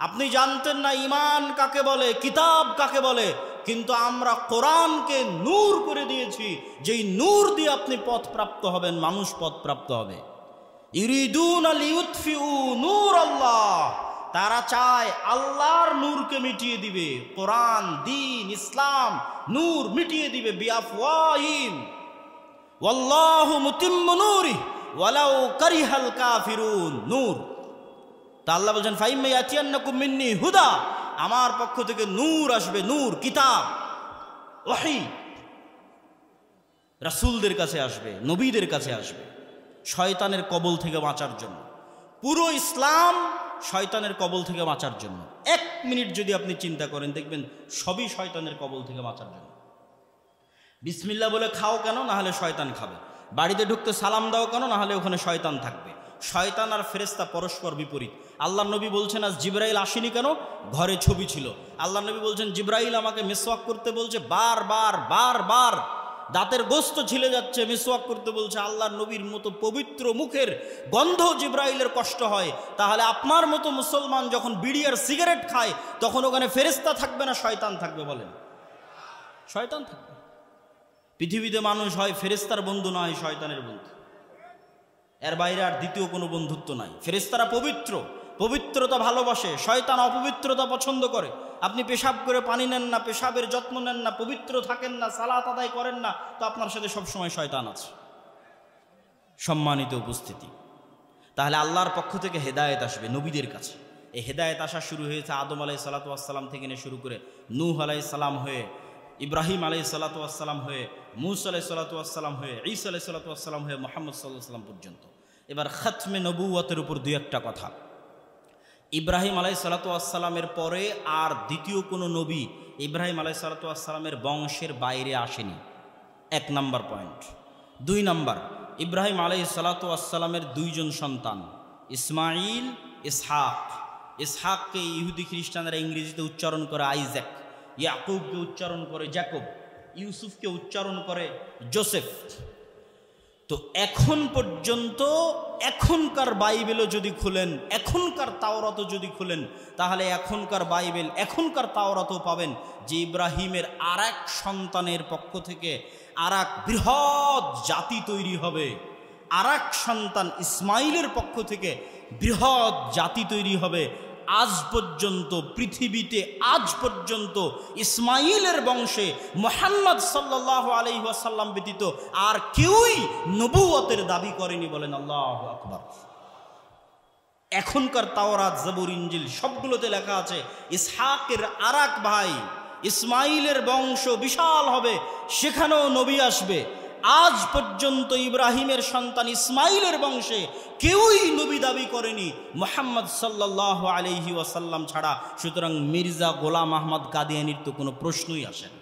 A: আপনি জানতেন না ঈমান কাকে বলে, কিতাব কাকে বলে, কিন্তু আমরা কোরআনকে নূর করে দিয়েছি, যেই নূর দিয়ে আপনি পথ প্রাপ্ত হবেন, মানুষ পথ প্রাপ্ত হবে। ইউরিদুনা লিউতফিউ নূর আল্লাহ, তারা চায় আল্লাহর নূরকে মিটিয়ে দিবে, কোরআন, দ্বীন, ইসলাম, নূর মিটিয়ে দিবে। বিআফওয়াহিম ওয়াল্লাহু মুতিম্মু নূরিহি ওয়ালাউ কারিহাল কাফিরুন। নূর, তা আল্লাহ বলছেন ফাইম্মা ইয়াতিয়ান্নাকুম মিন্নি হুদা, আমার পক্ষ থেকে নূর আসবে, নূর, কিতাব, ওহী রাসূলদের কাছে আসবে, নবীদের কাছে আসবে, শয়তানের কবল থেকে বাঁচার জন্য। পুরো ইসলাম শয়তানের কবল থেকে বাঁচার জন্য। 1 মিনিট যদি আপনি চিন্তা করেন, দেখবেন সবই শয়তানের কবল থেকে বাঁচার জন্য। বিসমিল্লাহ বলে খাও কেন? না হলে শয়তান খাবে। বাড়িতে ঢুকতে সালাম দাও কেন? না হলে ওখানে শয়তান থাকবে। শয়তান আর ফেরেশতা পরস্পর বিপরীত। আল্লাহ নবী বলছেন আজ জিবরাইল আসেনি কেন? ঘরে ছবি ছিল। আল্লাহ নবী বলছেন জিবরাইল আমাকে মিসওয়াক করতে বলছে, বারবার দাঁতের গোস্ত ছিলে যাচ্ছে, মিসওয়াক করতে বলছে। আল্লাহর নবীর মতো পবিত্র মুখের গন্ধ জিবরাইলের কষ্ট হয়, তাহলে আপনার মতো মুসলমান যখন বিড়ি আর সিগারেট খায়, তখন ওখানে ফেরেশতা থাকবে না শয়তান থাকবে? বলেন, শয়তান থাকবে। পৃথিবীতে মানুষ হয় ফেরেশতার বন্ধু, না হয় শয়তানের বন্ধু, এর বাইরে আর দ্বিতীয় কোনো বন্ধুত্ব নাই। ফেরেশতারা পবিত্র, পবিত্রতা ভালোবাসে, শয়তান অপবিত্রতা পছন্দ করে। আপনি পেশাব করে পানি নেন না, পেশাবের যত্ন নেন না, পবিত্র থাকেন না, সালাত আদায় করেন না, তো আপনার সাথে সবসময় শয়তান আছে। সম্মানিত উপস্থিতি, তাহলে আল্লাহর পক্ষ থেকে হেদায়েত আসবে নবীদের কাছে। এই হেদায়েত আসা শুরু হয়েছে আদম আলাইহিস সালাতু ওয়াস সালাম থেকে নিয়ে শুরু করে নূহ আলাইহিস সালাম হয়ে, ইব্রাহিম আলাইহিস সালাতু ওয়াস সালাম হয়ে, মূসা আলাইহিস সালাতু ওয়াস সালাম হয়ে, ঈসা আলাইহিস সালাতু ওয়াস সালাম হয়ে, মুহাম্মদ সাল্লাল্লাহু আলাইহি ওয়াসাল্লাম পর্যন্ত। এবার খাতমে নবুওয়াতের উপর দুই একটা কথা। ইব্রাহিম আলাইহিস সালাতু ওয়াস সালামের পরে আর দ্বিতীয় কোনো নবী ইব্রাহিম আলাইহিস সালাতু ওয়াস সালামের বংশের বাইরে আসেনি, 1 নাম্বার পয়েন্ট। 2 নাম্বার, ইব্রাহিম আলাইহিস সালাতু ওয়াস সালামের 2 জন সন্তান, ইসমাইল, ইসহাক। ইসহাককে ইহুদি খ্রিস্টানরা ইংরেজিতে উচ্চারণ করে আইজ্যাক, ইয়াকুবকে উচ্চারণ করে জ্যাকব, ইউসুফকে উচ্চারণ করে জোসেফ। তো এখন পর্যন্ত এখনকার বাইবেলও যদি খুলেন, এখনকার তাওরাতও যদি খুলেন, তাহলে এখনকার বাইবেল, এখনকার তাওরাতও পাবেন যে ইব্রাহিমের আর এক সন্তানের পক্ষ থেকে আর এক বৃহৎ জাতি তৈরি হবে। আর এক সন্তান ইসমাইলের পক্ষ থেকে বৃহৎ জাতি তৈরি হবে। আজ পর্যন্ত পৃথিবীতে, আজ পর্যন্ত ইসমাইলের বংশে মুহাম্মদ সাল্লাল্লাহু আলাইহি ওয়াসাল্লাম ব্যতীত আর কেউই নবুয়তের দাবি করেনি। বলেন আল্লাহু আকবার। এখনকার তাওরাত, জবুর, ইনজিল সবগুলোতে লেখা আছে ইসহাকের আর এক ভাই ইসমাইলের বংশ বিশাল হবে, সেখানেও নবী আসবে। আজ পর্যন্ত ইব্রাহিমের সন্তান ইসমাইলের বংশে কেউই নবী দাবি করেনি মুহাম্মদ সাল্লাল্লাহু আলাইহি ওয়াসাল্লাম ছাড়া। সুতরাং মির্জা গোলাম আহমদ কাদিয়ানির তো কোনো প্রশ্নই আসে না।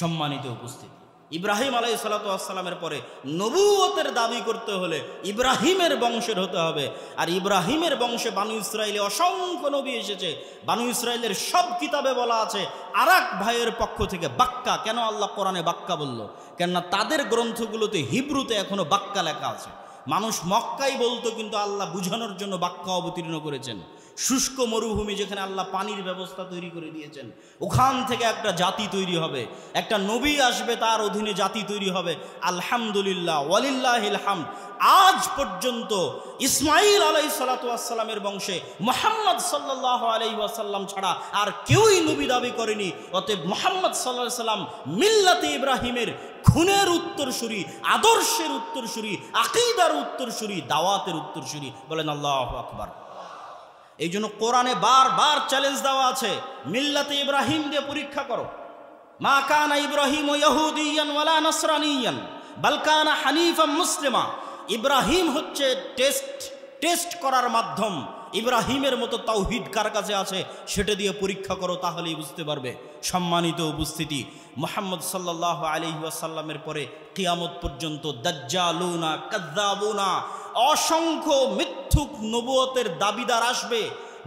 A: সম্মানিত উপস্থিতি, ইব্রাহিম আলাইহিস সালাতু ওয়াস সালামের পরে নবুয়তের দাবি করতে হলে ইব্রাহিমের বংশের হতে হবে। আর ইব্রাহিমের বংশে বানু ইসরাইলে অসংখ্য নবী এসেছে। বানু ইসরাইলের সব কিতাবে বলা আছে আর এক ভাইয়ের পক্ষ থেকে বাক্কা। কেন আল্লাহ কোরআনে বাক্কা বলল? কেননা তাদের গ্রন্থগুলোতে হিব্রুতে এখনো বাক্কা লেখা আছে। মানুষ মক্কাই বলতো, কিন্তু আল্লাহ বুঝানোর জন্য বাক্কা অবতীর্ণ করেছেন। শুষ্ক মরুভূমি যেখানে আল্লাহ পানির ব্যবস্থা তৈরি করে দিয়েছেন, ওখান থেকে একটা জাতি তৈরি হবে, একটা নবী আসবে, তার অধীনে জাতি তৈরি হবে। আলহামদুলিল্লাহ, ওয়ালিল্লাহিল হামদ। আজ পর্যন্ত ইসমাইল আলাইহিস সালাতু ওয়াস সালামের বংশে মুহাম্মদ সাল্লাল্লাহু আলাইহি ওয়াসাল্লাম ছাড়া আর কেউই নবী দাবি করেনি। অতএব মুহাম্মদ সাল্লাল্লাহু আলাইহি ওয়াসাল্লাম মিল্লাতে ইব্রাহিমের খুনের উত্তরসূরি, আদর্শের উত্তরসূরি, আকীদার উত্তরসূরি, দাওয়াতের উত্তরসূরি। বলেন আল্লাহু আকবার। এই জন্য কোরআনে বারবার চ্যালেঞ্জ দেওয়া আছে, মিল্লাতে ইব্রাহিম দিয়ে পরীক্ষা করো। মা কানা ইব্রাহিম ইয়াহুদিয়ান ওয়ালা নাসরানিয়ান বাল কানা হানিফাম মুসলিমা। ইব্রাহিম হচ্ছে টেস্ট করার মাধ্যম। ইব্রাহিমের মতো তাওহীদ কার কাছে আছে সেটা দিয়ে পরীক্ষা করো, তাহলেই বুঝতে পারবে। সম্মানিত উপস্থিতি, মুহাম্মদ সাল্লাল্লাহু আলাইহি ওয়াসাল্লামের পরে কিয়ামত পর্যন্ত দাজ্জালুনা, কাযযাবুনা, অসংখ্য মিথ্যুক নবুয়তের দাবিদার আসবে।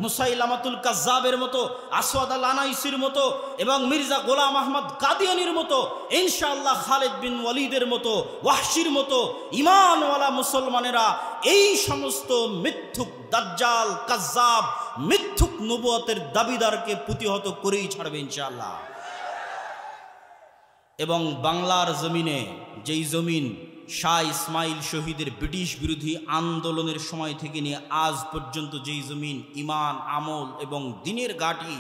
A: মুসাইলামাতুল কাজ্জাবের মতো, আসওয়াদ আল আনাইসির মতো, এবং মির্জা গোলাম আহমদ কাদিয়ানির মতো, ইনশাআল্লাহ খালিদ বিন ওয়ালিদের মতো, ওয়াহশির মতো ঈমানওয়ালা মুসলমানেরা এই সমস্ত মিথ্যুক দাজ্জাল, কাজ্জাব, মিথ্যুক নবুয়তের দাবিদারকে প্রতিহত করেই ছাড়বে ইনশাআল্লাহ। এবং বাংলার জমিনে যেই জমিন শাহ ইসমাইল শহীদের ব্রিটিশ বিরোধী আন্দোলনের সময় থেকে নিয়ে আজ পর্যন্ত যেই জমিন ইমান, আমল এবং দিনের গাঁটি,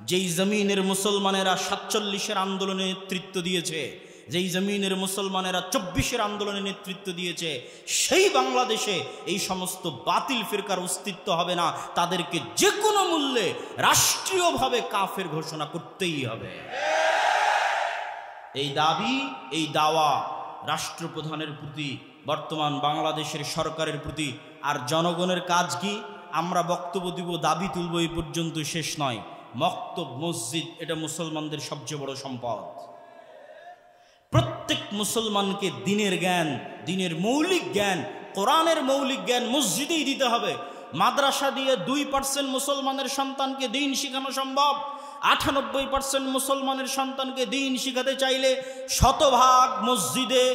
A: যেই জমিনের মুসলমানেরা ৪৭-এর আন্দোলনে নেতৃত্ব দিয়েছে, যেই জমিনের মুসলমানেরা ২৪-এর আন্দোলনে নেতৃত্ব দিয়েছে, সেই বাংলাদেশে এই সমস্ত বাতিল ফিরকার অস্তিত্ব হবে না। তাদেরকে যে কোনো মূল্যে রাষ্ট্রীয়ভাবে কাফের ঘোষণা করতেই হবে। এই দাবি, এই দাওয়া রাষ্ট্রপ্রধানের প্রতি, বর্তমান বাংলাদেশের সরকারের প্রতি। আর জনগণের কাজ কি? আমরা বক্তব্য দিব, দাবি তুলব, এই পর্যন্ত শেষ নয়। মক্তব, মসজিদ এটা মুসলমানদের সবচেয়ে বড় সম্পদ। প্রত্যেক মুসলমানকে দিনের জ্ঞান, দিনের মৌলিক জ্ঞান, কোরআনের মৌলিক জ্ঞান মসজিদেই দিতে হবে। মাদ্রাসা দিয়ে 2% মুসলমানের সন্তানকে দিন শেখানো সম্ভব। 98% মুসলমানের সন্তানকে দিন শিখাতে চাইলে শতভাগ মসজিদে,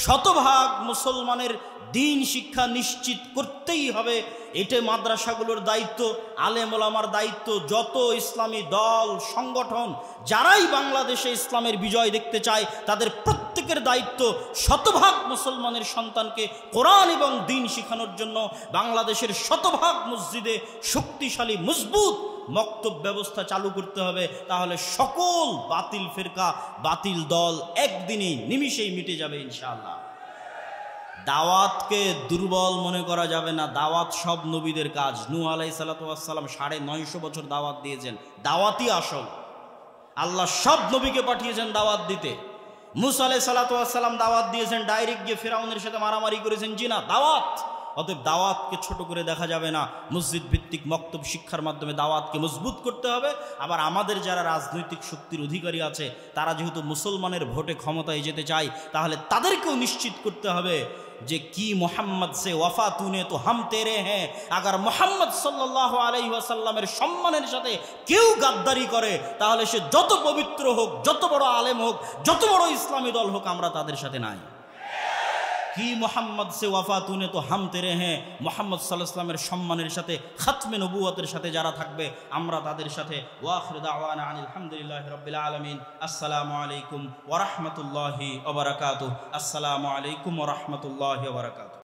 A: শতভাগ মুসলমানের দিন শিক্ষা নিশ্চিত করতেই হবে। এটা মাদ্রাসাগুলোর দায়িত্ব, আলেম ওলামার দায়িত্ব। যত ইসলামী দল, সংগঠন যারাই বাংলাদেশে ইসলামের বিজয় দেখতে চায়, তাদের প্রত্যেকের দায়িত্ব শতভাগ মুসলমানের সন্তানকে কোরআন এবং দিন শিখানোর জন্য বাংলাদেশের শতভাগ মসজিদে শক্তিশালী মজবুত মক্তব ব্যবস্থা চালু করতে হবে। তাহলে সকল বাতিল ফিরকা, বাতিল দল একদিনেই, নিমিষেই মিটে যাবে ইনশাআল্লাহ। দাওয়াতকে দুর্বল মনে করা যাবে না। দাওয়াত সব নবীদের কাজ। নূহ আলাইহিস সালাতু ওয়াস সালাম 950 বছর দাওয়াত দিয়েছেন। দাওয়াতই আসল। আল্লাহ সব নবীকে পাঠিয়েছেন দাওয়াত দিতে। মুসা আলাইহিস সালাতু ওয়াস সালাম দাওয়াত দিয়েছেন, ডাইরেক্ট গিয়ে ফিরাউনের সাথে মারামারি করেছেন, জি না, দাওয়াত। অতএব দাওয়াতকে ছোট করে দেখা যাবে না। মসজিদ ভিত্তিক মক্তব শিক্ষার মাধ্যমে দাওয়াতকে মজবুত করতে হবে। আবার আমাদের যারা রাজনৈতিক শক্তির অধিকারী আছে, তারা যেহেতু মুসলমানের ভোটে ক্ষমতায় যেতে চায়, তাহলে তাদেরকেও নিশ্চিত করতে হবে যে কি মোহাম্মদ সে ওয়াফা তুনে তো হাম তেরে হ্যাঁ। আগার মোহাম্মদ সাল্লাল্লাহু আলাইহি ওয়াসাল্লামের সম্মানের সাথে কেউ গাদ্দারি করে, তাহলে সে যত পবিত্র হোক, যত বড় আলেম হোক, যত বড় ইসলামী দল হোক, আমরা তাদের সাথে নাই। কি মোহাম্মদ সে ওয়াফা তুনে তো হাম তেরে হ্যাঁ। মোহাম্মদ সাল্লাল্লাহু আলাইহি ওয়াসাল্লামের সম্মানের সাথে, খাতমে নবুয়তের সাথে যারা থাকবে, আমরা তাদের সাথে। ওয়া আখিরু দাওয়ানা আনিল হামদুলিল্লাহি রাব্বিল আলামিন। আসসালামু আলাইকুম ওয়া রাহমাতুল্লাহি ওয়া বারাকাতুহু। আসসালামু আলাইকুম ওয়া রাহমাতুল্লাহি ওয়া বারাকাতুহু।